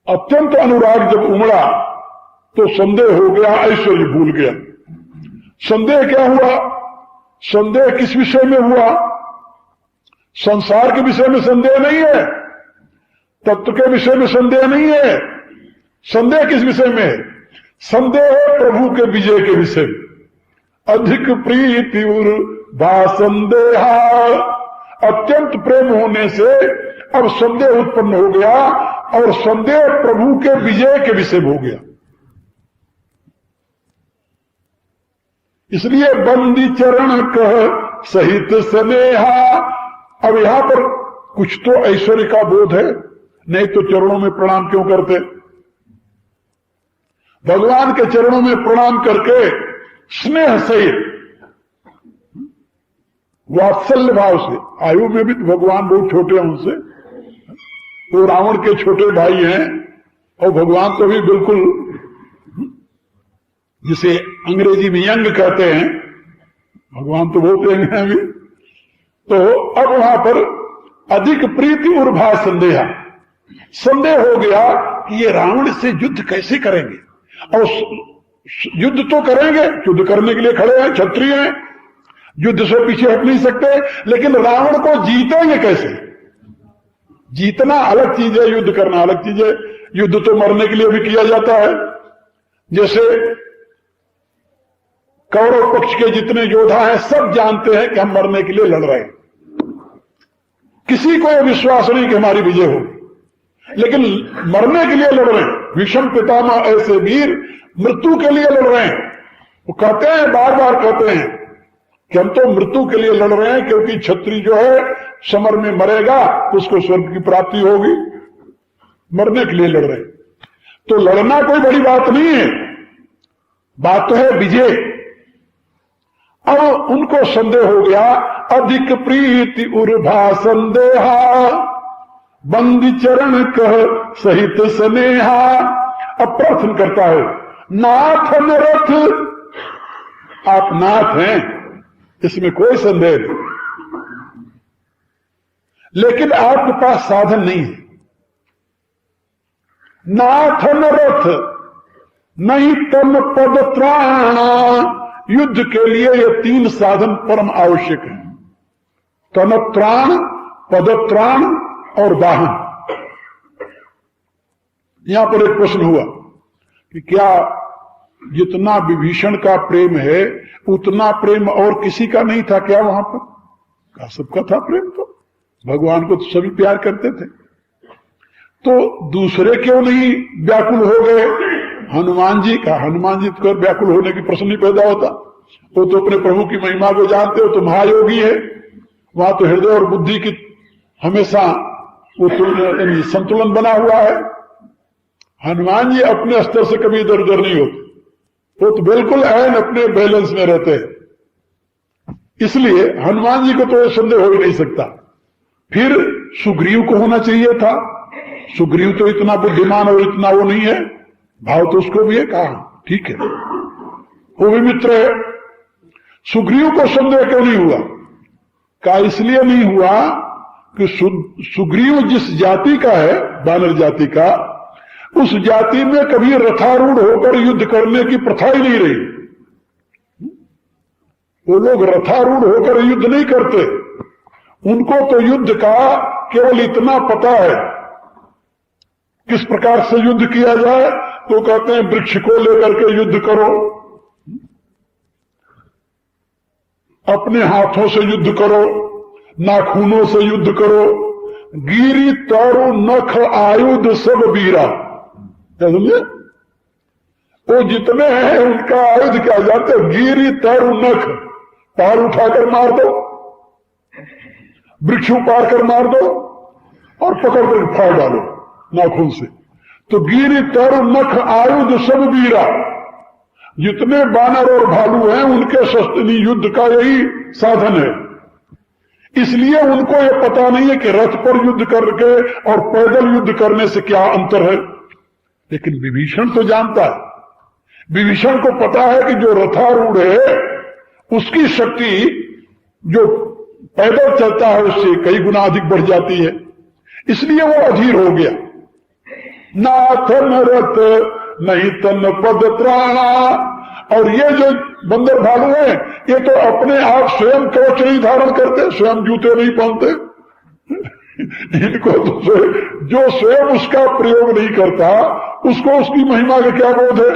अत्यंत अनुराग जब उमड़ा तो संदेह हो गया, ऐश्वर्य भूल गया। संदेह क्या हुआ? संदेह किस विषय में हुआ? संसार के विषय में संदेह नहीं है, तत्व के विषय में संदेह नहीं है। संदेह किस विषय में है? संदेह है प्रभु के विजय के विषय में। अधिक प्रीति भा संदेहा, अत्यंत प्रेम होने से अब संदेह उत्पन्न हो गया, और संदेह प्रभु के विजय के विषय में हो गया। इसलिए बंदी चरण कह सहित स्नेहा। अब यहां पर कुछ तो ऐश्वर्य का बोध है, नहीं तो चरणों में प्रणाम क्यों करते? भगवान के चरणों में प्रणाम करके स्नेह सहित, वात्सल्य भाव से, आयु में भी तो भगवान बहुत छोटे हैं उनसे, वो रावण के छोटे भाई हैं, और भगवान तो भी बिल्कुल जिसे अंग्रेजी में यंग कहते हैं, भगवान तो बहुत यंग हैं अभी। तो अब वहां पर अधिक प्रीति उर्भा संदेहा, संदेह हो गया कि ये रावण से युद्ध कैसे करेंगे। और युद्ध तो करेंगे, युद्ध करने के लिए खड़े हैं, क्षत्रिय हैं, युद्ध से पीछे हट नहीं सकते, लेकिन रावण को जीतेंगे कैसे? जीतना अलग चीज है, युद्ध करना अलग चीज है। युद्ध तो मरने के लिए भी किया जाता है। जैसे कौरव पक्ष के जितने योद्धा हैं सब जानते हैं कि हम मरने के लिए लड़ रहे हैं। किसी को यह विश्वास नहीं कि हमारी विजय हो, लेकिन मरने के लिए लड़ रहे हैं। भीष्म पितामह ऐसे वीर मृत्यु के लिए लड़ रहे हैं। वो कहते हैं, बार बार कहते हैं कि हम तो मृत्यु के लिए लड़ रहे हैं, क्योंकि क्षत्रिय जो है समर में मरेगा तो उसको स्वर्ग की प्राप्ति होगी। मरने के लिए लड़ रहे हैं। तो लड़ना कोई बड़ी बात नहीं है, बात तो है विजय। अब उनको संदेह हो गया, अधिक प्रीति उर्भा संदेहा, बंदी चरण कह सहित स्नेहा। अब प्रार्थना करता है, नाथ नरथ, आप नाथ हैं, इसमें कोई संदेह नहीं, लेकिन आपके पास साधन नहीं है। नाथ नरथ नहीं तन पद त्राणा, युद्ध के लिए ये 3 साधन परम आवश्यक है। तन त्राण, पद त्राण और वाहन। यहां पर एक प्रश्न हुआ कि क्या जितना विभीषण का प्रेम है उतना प्रेम और किसी का नहीं था क्या वहां पर? का सबका था प्रेम, तो भगवान को तो सभी प्यार करते थे, तो दूसरे क्यों नहीं व्याकुल हो गए? हनुमान जी का, हनुमान जी तो व्याकुल होने की प्रश्न नहीं पैदा होता। वो तो अपने प्रभु की महिमा को जानते हो, तो महायोगी है, वहां तो हृदय और बुद्धि की हमेशा वो संतुलन बना हुआ है। हनुमान जी अपने स्तर से कभी इधर उधर नहीं होते, वो तो बिल्कुल ऐन अपने बैलेंस में रहते हैं। इसलिए हनुमान जी को तो संदेह हो ही नहीं सकता। फिर सुग्रीव को होना चाहिए था, सुग्रीव तो इतना बुद्धिमान और इतना वो नहीं है, भाव तो उसको भी है, कहा ठीक है वो भी मित्र है। सुग्रीव को संदेह क्यों नहीं हुआ? का इसलिए नहीं हुआ कि सुग्रीव जिस जाति का है, वानर जाति का, उस जाति में कभी रथारूढ़ होकर युद्ध करने की प्रथा ही नहीं रही। वो लोग रथारूढ़ होकर युद्ध नहीं करते, उनको तो युद्ध का केवल इतना पता है किस प्रकार से युद्ध किया जाए, तो कहते हैं वृक्ष को लेकर के युद्ध करो, अपने हाथों से युद्ध करो, नाखूनों से युद्ध करो, गिरी तारो नख आयुध सब वीरा, समझे? वो जितने हैं उनका आयुध क्या जाते, गिरी तारो नख, पार उठाकर मार दो, वृक्ष उपार कर मार दो और पकड़ कर फाड़ डालो नाखून से। तो गिरी तारो नख आयुध सब वीरा, जितने बानर और भालू हैं उनके शस्त्र युद्ध का यही साधन है। इसलिए उनको यह पता नहीं है कि रथ पर युद्ध करके और पैदल युद्ध करने से क्या अंतर है। लेकिन विभीषण तो जानता है, विभीषण को पता है कि जो रथारूढ़ है उसकी शक्ति जो पैदल चलता है उससे कई गुना अधिक बढ़ जाती है। इसलिए वो अधीर हो गया। नाथ रथ नहीं तन पद त्राणा। और ये जो बंदर भालू हैं ये तो अपने आप स्वयं कवच नहीं धारण करते, स्वयं जूते नहीं पहनते। इनको तो जो स्वयं उसका प्रयोग नहीं करता उसको उसकी महिमा का क्या बोध है।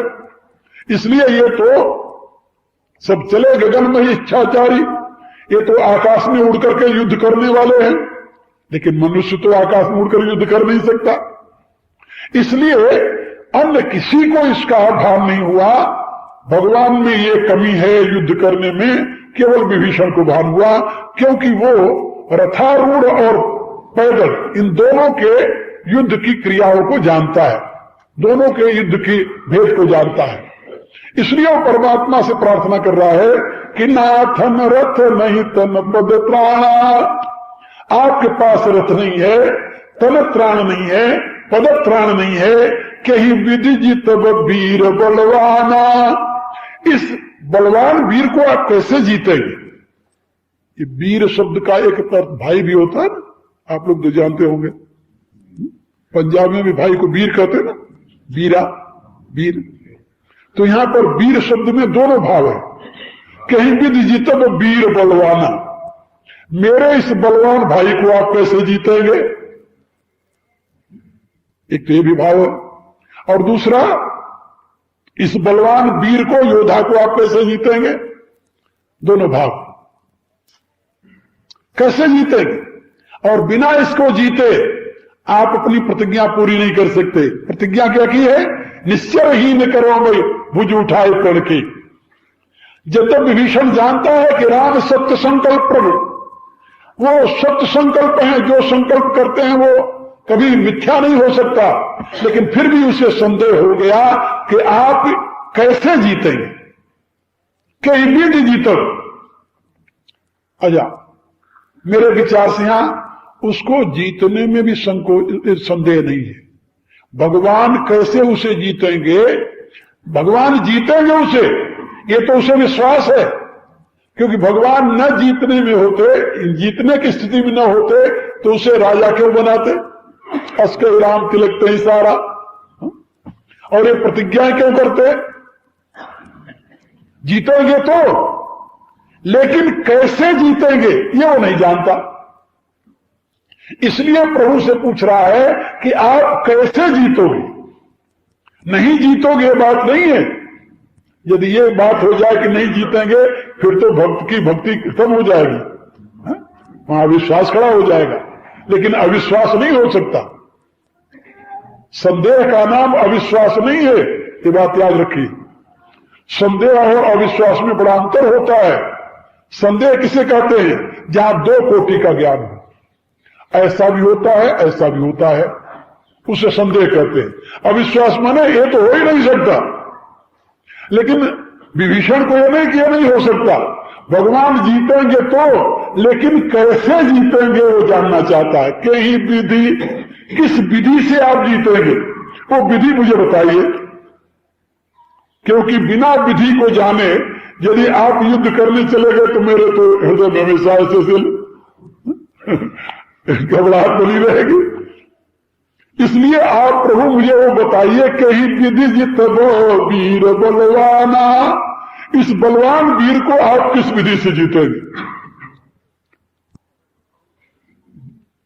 इसलिए ये तो सब चले गगन में इच्छाचारी, ये तो आकाश में उड़ करके युद्ध करने वाले हैं, लेकिन मनुष्य तो आकाश में उड़कर युद्ध कर नहीं सकता। इसलिए अन्य किसी को इसका भान नहीं हुआ, भगवान में ये कमी है युद्ध करने में, केवल विभीषण को भान हुआ, क्योंकि वो रथारूढ़ और पैदल इन दोनों के युद्ध की क्रियाओं को जानता है, दोनों के युद्ध की भेद को जानता है। इसलिए वो परमात्मा से प्रार्थना कर रहा है कि नाथन रथ नहीं तन पद त्राणा। आपके पास रथ नहीं है, तन त्राण नहीं है, पद त्राण नहीं है, कहीं विधि जित वीर बलवाना। इस बलवान वीर को आप कैसे जीतेंगे? ये वीर शब्द का एक भाई भी होता है ना, आप लोग तो जानते होंगे, पंजाब में भी भाई को वीर कहते हैं ना, वीरा वीर। तो यहां पर वीर शब्द में दोनों भाव है। कहीं विधि जितब वीर बलवाना, मेरे इस बलवान भाई को आप कैसे जीतेंगे? एक तो ये भी भाव है, और दूसरा इस बलवान वीर को, योद्धा को आप कैसे जीतेंगे? दोनों भाग। कैसे जीतेंगे? और बिना इसको जीते आप अपनी प्रतिज्ञा पूरी नहीं कर सकते। प्रतिज्ञा क्या की है? निश्चय ही न करोगे भुज उठाए कण की। जब तक विभीषण जानता है कि राम सत्य संकल्प प्रभु, वो सत्य संकल्प है, जो संकल्प करते हैं वो कभी मिथ्या नहीं हो सकता, लेकिन फिर भी उसे संदेह हो गया कि आप कैसे जीतेंगे, कहीं भी जीतो। अच्छा, मेरे विचार से यहां उसको जीतने में भी संदेह नहीं है। भगवान कैसे उसे जीतेंगे? भगवान जीतेंगे उसे, ये तो उसे विश्वास है, क्योंकि भगवान न जीतने में होते, जीतने की स्थिति में न होते तो उसे राजा क्यों बनाते? अस्कर राम तिलक ही सारा, और ये प्रतिज्ञाएं क्यों करते? जीतेंगे तो, लेकिन कैसे जीतेंगे ये वो नहीं जानता। इसलिए प्रभु से पूछ रहा है कि आप कैसे जीतोगे? नहीं जीतोगे ये बात नहीं है। यदि ये बात हो जाए कि नहीं जीतेंगे, फिर तो भक्त की भक्ति खत्म हो जाएगी, वहां अविश्वास खड़ा हो जाएगा। लेकिन अविश्वास नहीं हो सकता। संदेह का नाम अविश्वास नहीं है, ये बात याद रखिए। संदेह और अविश्वास में बड़ा अंतर होता है। संदेह किसे कहते हैं? जहां दो कोटि का ज्ञान हो, ऐसा भी होता है, ऐसा भी होता है, उसे संदेह कहते हैं। अविश्वास माने ये तो हो ही नहीं सकता। लेकिन विभीषण को यह नहीं कि यह नहीं हो सकता। भगवान जीतेंगे तो, लेकिन कैसे जीतेंगे वो जानना चाहता है। कहीं विधि, किस विधि से आप जीतेंगे वो विधि मुझे बताइए, क्योंकि बिना विधि को जाने यदि आप युद्ध करने चले गए तो मेरे तो हृदय में हमेशा ऐसे घबराहट बनी रहेगी। इसलिए आप प्रभु मुझे वो बताइए, कहीं विधि जितबो वीर बलवाना, इस बलवान वीर को आप किस विधि से जीतेंगे?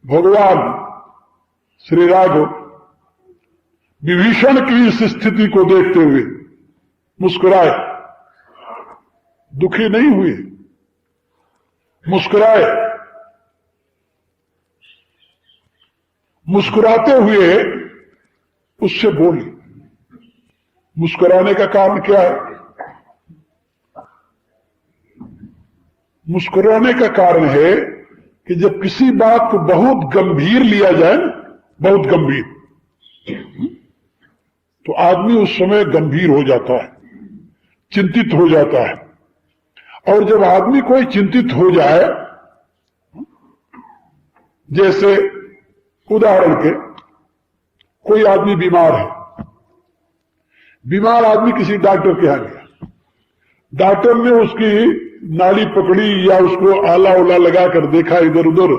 भगवान श्री राघव विभीषण की इस स्थिति को देखते हुए मुस्कुराए, दुखी नहीं हुए, मुस्कुराए। मुस्कुराते हुए उससे बोले। मुस्कुराने का कारण क्या है? मुस्कुराने का कारण है कि जब किसी बात को बहुत गंभीर लिया जाए, बहुत गंभीर, तो आदमी उस समय गंभीर हो जाता है, चिंतित हो जाता है। और जब आदमी कोई चिंतित हो जाए, जैसे उदाहरण के कोई आदमी बीमार है, बीमार आदमी किसी डॉक्टर के यहां गया, डॉक्टर ने उसकी नाड़ी पकड़ी या उसको आला उला लगा कर देखा, इधर उधर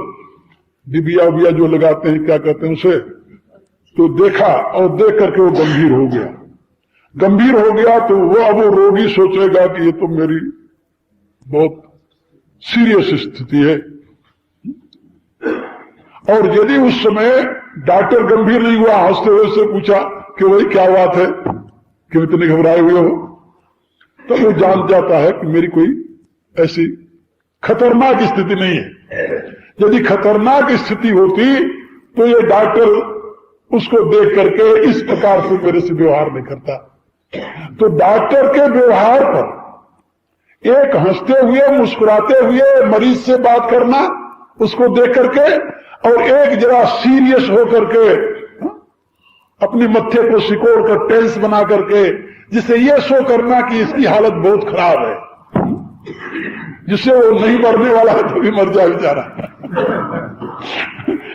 डिबिया उबिया जो लगाते हैं, क्या कहते हैं उसे, तो देखा और देख करके वो गंभीर हो गया। गंभीर हो गया तो वो अब वो रोगी सोचेगा कि ये तो मेरी बहुत सीरियस स्थिति है। और यदि उस समय डॉक्टर गंभीर नहीं हुआ, हंसते हुए से पूछा कि वही क्या बात है, क्यों इतने घबराए हुए हो, तो वो जान जाता है कि मेरी कोई ऐसी खतरनाक स्थिति नहीं है। यदि खतरनाक स्थिति होती तो ये डॉक्टर उसको देख करके इस प्रकार से मेरे से व्यवहार नहीं करता। तो डॉक्टर के व्यवहार पर एक हंसते हुए मुस्कुराते हुए मरीज से बात करना, उसको देख करके, और एक जरा सीरियस होकर के अपनी मत्थे को सिकोड़ कर टेंस बना करके, जिससे यह शो करना कि इसकी हालत बहुत खराब है, जिससे वो नहीं मरने वाला है तो भी मर जाए बेचारा।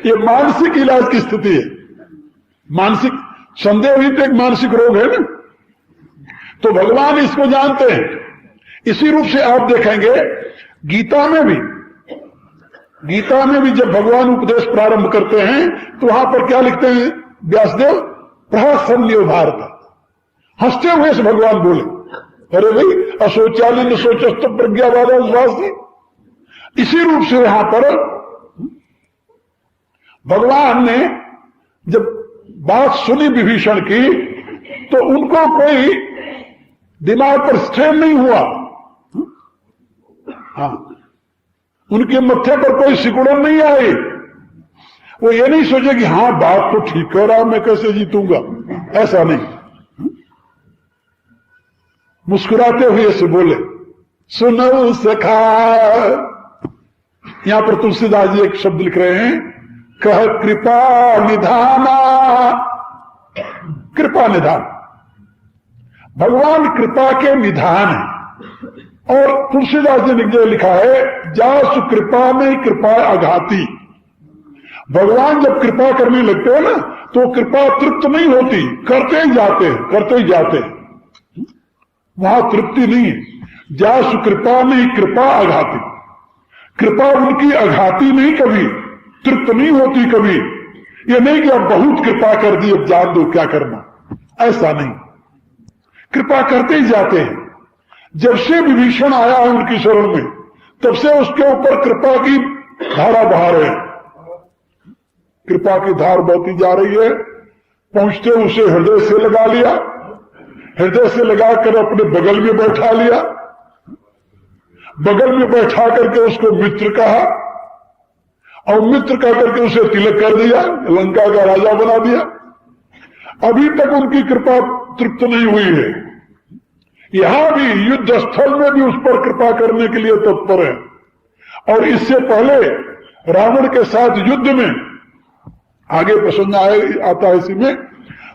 ये मानसिक इलाज की स्थिति है। मानसिक संदेह भी तो एक मानसिक रोग है ना। तो भगवान इसको जानते हैं। इसी रूप से आप देखेंगे गीता में भी जब भगवान उपदेश प्रारंभ करते हैं तो वहां पर क्या लिखते हैं व्यासदेव? प्रहसन्यो भारत, हंसते हुए से भगवान बोले, अरे भाई अशोचाली न सोचस्त प्रज्ञावाद उस। इसी रूप से यहां पर भगवान ने जब बात सुनी विभीषण की तो उनको कोई दिमाग पर स्ट्रेन नहीं हुआ। हाँ, उनके मत्थे पर कोई सिकुड़न नहीं आई। वो ये नहीं सोचे कि हाँ बात तो ठीक कर रहा, मैं कैसे जीतूंगा, ऐसा नहीं। मुस्कुराते हुए से बोले, सुनो सखा। यहां पर तुलसीदास जी एक शब्द लिख रहे हैं, कह कृपा निधाना। कृपा निधान, भगवान कृपा के निधान है। और तुलसीदास जी ने जो लिखा है, जासु कृपा में कृपा आघाती। भगवान जब कृपा करने लगते हैं ना, तो कृपा तृप्त नहीं होती, करते ही जाते हैं, करते ही जाते हैं, वहां तृप्ति नहीं है। जासु कृपा में कृपा आघाती, कृपा उनकी आघाती नहीं, कभी तृप्त नहीं होती कभी। ये नहीं कि अब बहुत कृपा कर दी, अब जान दो क्या करना, ऐसा नहीं। कृपा करते ही जाते हैं। जब से विभीषण आया है उनकी शरण में, तब से उसके ऊपर कृपा की धारा बहा रहे हैं। कृपा की धार बहती जा रही है। पहुंचते उसे हृदय से लगा लिया, हृदय से लगाकर अपने बगल में बैठा लिया, बगल में बैठा करके उसको मित्र कहा, और मित्र कह करके उसे तिलक कर दिया, लंका का राजा बना दिया। अभी तक उनकी कृपा तृप्त नहीं हुई है। यहां भी युद्ध स्थल में भी उस पर कृपा करने के लिए तत्पर है। और इससे पहले रावण के साथ युद्ध में, आगे प्रसंग आता है इसी में,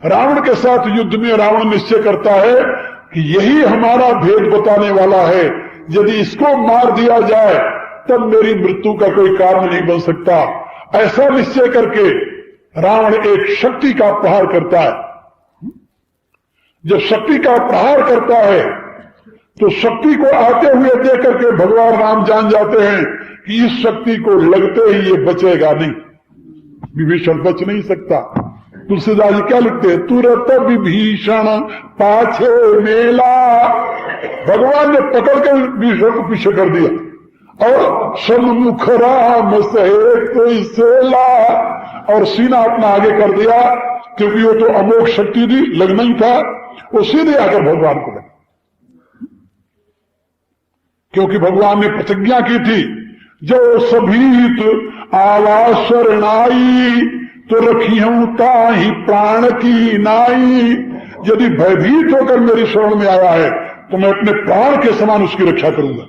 रावण के साथ युद्ध में रावण निश्चय करता है कि यही हमारा भेद बताने वाला है, यदि इसको मार दिया जाए तब मेरी मृत्यु का कोई कारण नहीं बन सकता। ऐसा निश्चय करके रावण एक शक्ति का प्रहार करता है। जब शक्ति का प्रहार करता है तो शक्ति को आते हुए देख करके भगवान राम जान जाते हैं कि इस शक्ति को लगते ही ये बचेगा नहीं, विभीषण बच नहीं सकता। तुलसीदास जी क्या लिखते हैं, तुरत विभीषण पाछे मेला। भगवान ने पकड़ कर विभीषण को पीछे कर दिया और सन्मुख राम सहे कोई सेला, और सीना अपना आगे कर दिया, क्योंकि वो तो अमोघ शक्ति थी, लगना ही था। वो सीधे आकर भगवान को लगा, क्योंकि भगवान ने प्रतिज्ञा की थी, जो सभीत आवाज शरणाई तो रखियों ताहि प्राण की नाई। यदि भयभीत होकर मेरी शरण में आया है तो मैं अपने प्राण के समान उसकी रक्षा करूंगा।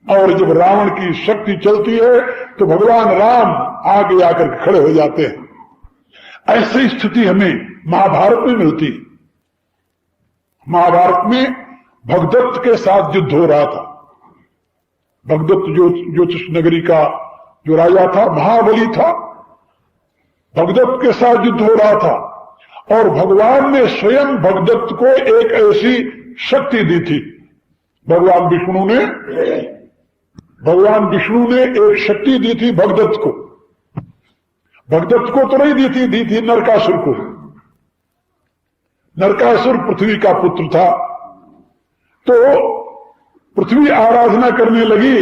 और जब रावण की शक्ति चलती है तो भगवान राम आगे आकर खड़े हो जाते हैं। ऐसी स्थिति हमें महाभारत में मिलती है। महाभारत में भगदत्त के साथ युद्ध हो रहा था। भगदत्त जो ज्योतिष नगरी का जो राजा था, महाबली था, भगदत्त के साथ युद्ध हो रहा था। और भगवान ने स्वयं भगदत्त को एक ऐसी शक्ति दी थी। भगवान विष्णु ने एक शक्ति दी थी भगदत्त को। भगदत्त को तो नहीं दी थी नरकासुर को। नरकासुर पृथ्वी का पुत्र था, तो पृथ्वी आराधना करने लगी।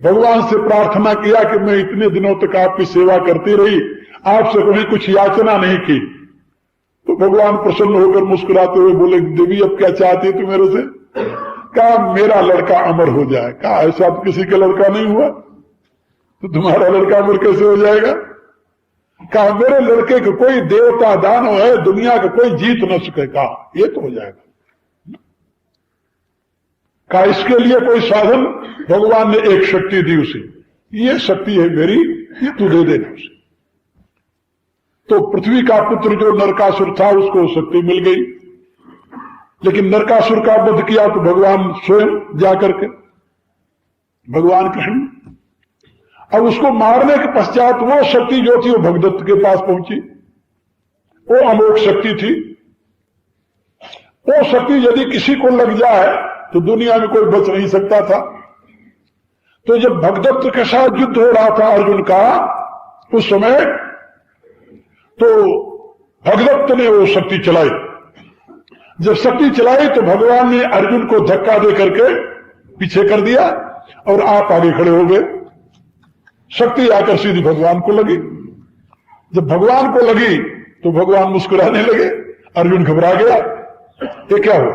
भगवान से प्रार्थना किया कि मैं इतने दिनों तक आपकी सेवा करती रही, आपसे कभी कुछ याचना नहीं की। तो भगवान प्रसन्न होकर मुस्कुराते हुए बोले, देवी अब क्या चाहती तू मेरे से? कहा मेरा लड़का अमर हो जाए। कहा ऐसा तो किसी का लड़का नहीं हुआ, तो तुम्हारा लड़का अमर कैसे हो जाएगा? कहा मेरे लड़के को कोई देवता दानव है, दुनिया का कोई जीत न सके। कहा ये तो हो जाएगा। कहा इसके लिए कोई साधन? भगवान ने एक शक्ति दी उसे, ये शक्ति है मेरी, ये तू दे देना उसे। तो पृथ्वी का पुत्र जो नरकासुर था उसको शक्ति मिल गई। लेकिन नरकासुर का वध किया तो भगवान स्वयं जाकर के, भगवान कृष्ण। अब उसको मारने के पश्चात वो शक्ति जो थी वो भगदत्त के पास पहुंची। वो अमोघ शक्ति थी। वो शक्ति यदि किसी को लग जाए तो दुनिया में कोई बच नहीं सकता था। तो जब भगदत्त के साथ युद्ध हो रहा था अर्जुन का, उस समय तो भगदत्त ने वो शक्ति चलाई। जब शक्ति चलाई तो भगवान ने अर्जुन को धक्का दे करके पीछे कर दिया और आप आगे खड़े हो गए। शक्ति आकर सीधी भगवान को लगी। जब भगवान को लगी तो भगवान मुस्कुराने लगे, अर्जुन घबरा गया, ये क्या हुआ?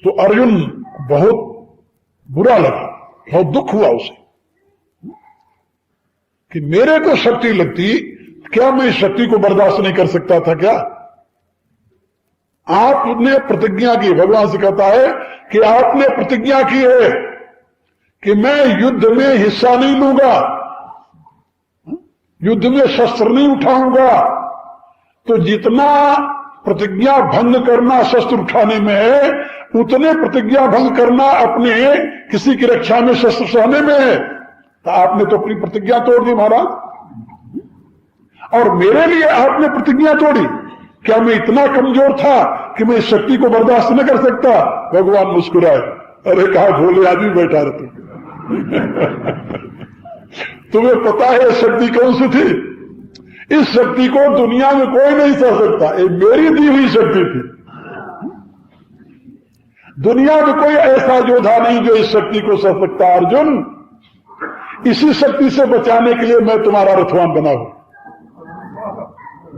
तो अर्जुन बहुत बुरा लगा, बहुत दुख हुआ उसे कि मेरे को शक्ति लगती, क्या मैं इस शक्ति को बर्दाश्त नहीं कर सकता था क्या? आपने प्रतिज्ञा की, भगवान से कहता है कि आपने प्रतिज्ञा की है कि मैं युद्ध में हिस्सा नहीं लूंगा, युद्ध में शस्त्र नहीं उठाऊंगा। तो जितना प्रतिज्ञा भंग करना शस्त्र उठाने में है, उतने प्रतिज्ञा भंग करना अपने किसी की रक्षा में शस्त्र सहने में है। तो आपने तो अपनी प्रतिज्ञा तोड़ दी महाराज, और मेरे लिए आपने प्रतिज्ञा तोड़ी। क्या मैं इतना कमजोर था कि मैं इस शक्ति को बर्दाश्त न कर सकता? भगवान मुस्कुराए, अरे कहा भोले आदमी बैठा रहे तुम्हें पता है शक्ति कौन सी थी? इस शक्ति को दुनिया में कोई नहीं सह सकता, ये मेरी दी हुई शक्ति थी। दुनिया में कोई ऐसा योद्धा नहीं जो इस शक्ति को सह सकता। अर्जुन, इसी शक्ति से बचाने के लिए मैं तुम्हारा रथवान बना हूं।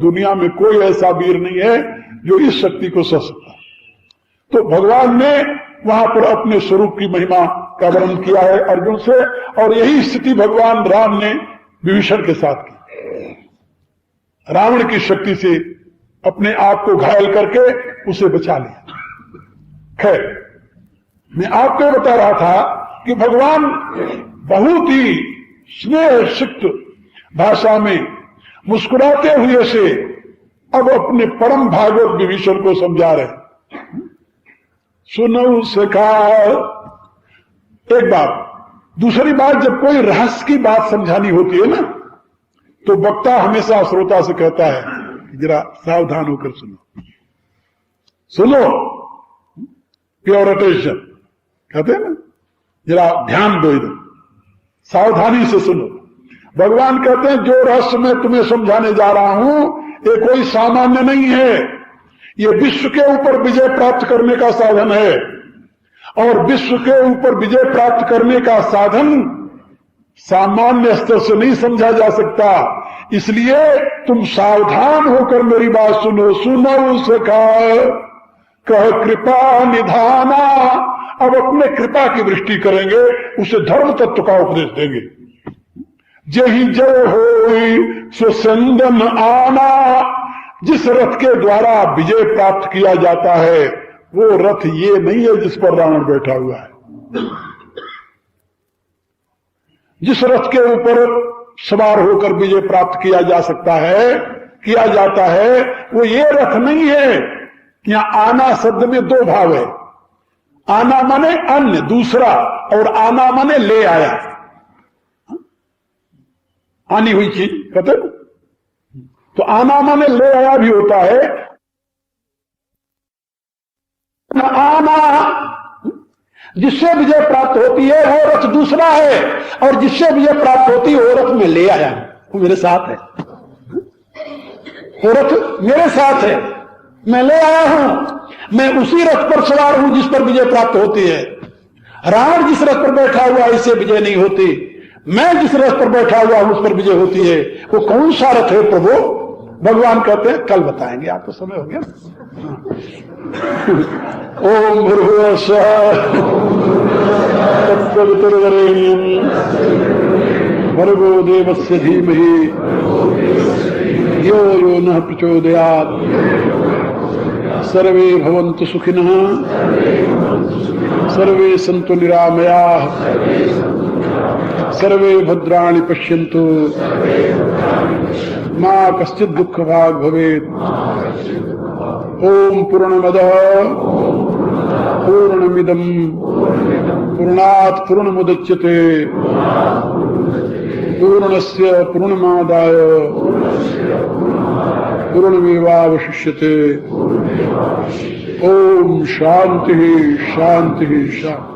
दुनिया में कोई ऐसा वीर नहीं है जो इस शक्ति को सह सकता। तो भगवान ने वहां पर अपने स्वरूप की महिमा का वर्णन किया है अर्जुन से, और यही स्थिति भगवान राम ने विभीषण के साथ की। रावण की शक्ति से अपने आप को घायल करके उसे बचा लिया। खैर, मैं आपको बता रहा था कि भगवान बहुत ही स्नेह सिक्त भाषा में मुस्कुराते हुए से अब अपने परम भागवत विभीषण को समझा रहे। सुनो सखा, एक बात। दूसरी बात, जब कोई रहस्य की बात समझानी होती है ना, तो वक्ता हमेशा श्रोता से कहता है कि जरा सावधान होकर सुनो, सुनो, प्योर अटेंशन कहते हैं ना, जरा ध्यान दो, इधर सावधानी से सुनो। भगवान कहते हैं जो रहस्य मैं तुम्हें समझाने जा रहा हूं, ये कोई सामान्य नहीं है, ये विश्व के ऊपर विजय प्राप्त करने का साधन है, और विश्व के ऊपर विजय प्राप्त करने का साधन सामान्य स्तर से नहीं समझा जा सकता। इसलिए तुम सावधान होकर मेरी बात सुनो। सुनो सखा कह कृपा निधाना, अब अपने कृपा की वृष्टि करेंगे, उसे धर्म तत्व का उपदेश देंगे। जही जय होई सो संदन आना, जिस रथ के द्वारा विजय प्राप्त किया जाता है वो रथ ये नहीं है जिस पर रावण बैठा हुआ है। जिस रथ के ऊपर सवार होकर विजय प्राप्त किया जा सकता है, किया जाता है, वो ये रथ नहीं है। यहां आना शब्द में दो भाव है। आना माने अन्य, दूसरा, और आना माने ले आया, आनी हुई चीज कहते हैं। तो आना माने ले आया भी होता है। आना जिससे विजय प्राप्त होती है वो रथ दूसरा है, और जिससे विजय प्राप्त होती है वो रथ में ले आया, वो मेरे साथ है। वो रथ मेरे साथ है, मैं ले आया हूं, मैं उसी रथ पर सवार हूं जिस पर विजय प्राप्त होती है। रावण जिस रथ पर बैठा हुआ इससे विजय नहीं होती, मैं जिस रथ पर बैठा हुआ हूं उस पर विजय होती है। वो कौन सा रथ है प्रभु? भगवान कहते हैं कल बताएंगे, आपको समय हो गया। ओम भूर्भुवः स्वः तत्सवितुर्वरेण्यं भर्गो देवस्य धीमहि यो यो नः प्रचोदयात्। सर्वे भवन्तु सुखिनः, सर्वे सन्तु निरामयाः, सर्वे भद्राणि पश्यन्तु, मा कश्चित् दुःखभाग् भवेत्। ओम पूर्णमदः पूर्णमिदं पूर्णात् पूर्णमुदच्यते पूर्णस्य पूर्णमादाय पूर्णमेवावशिष्यते। ओम शांति शांति शांति।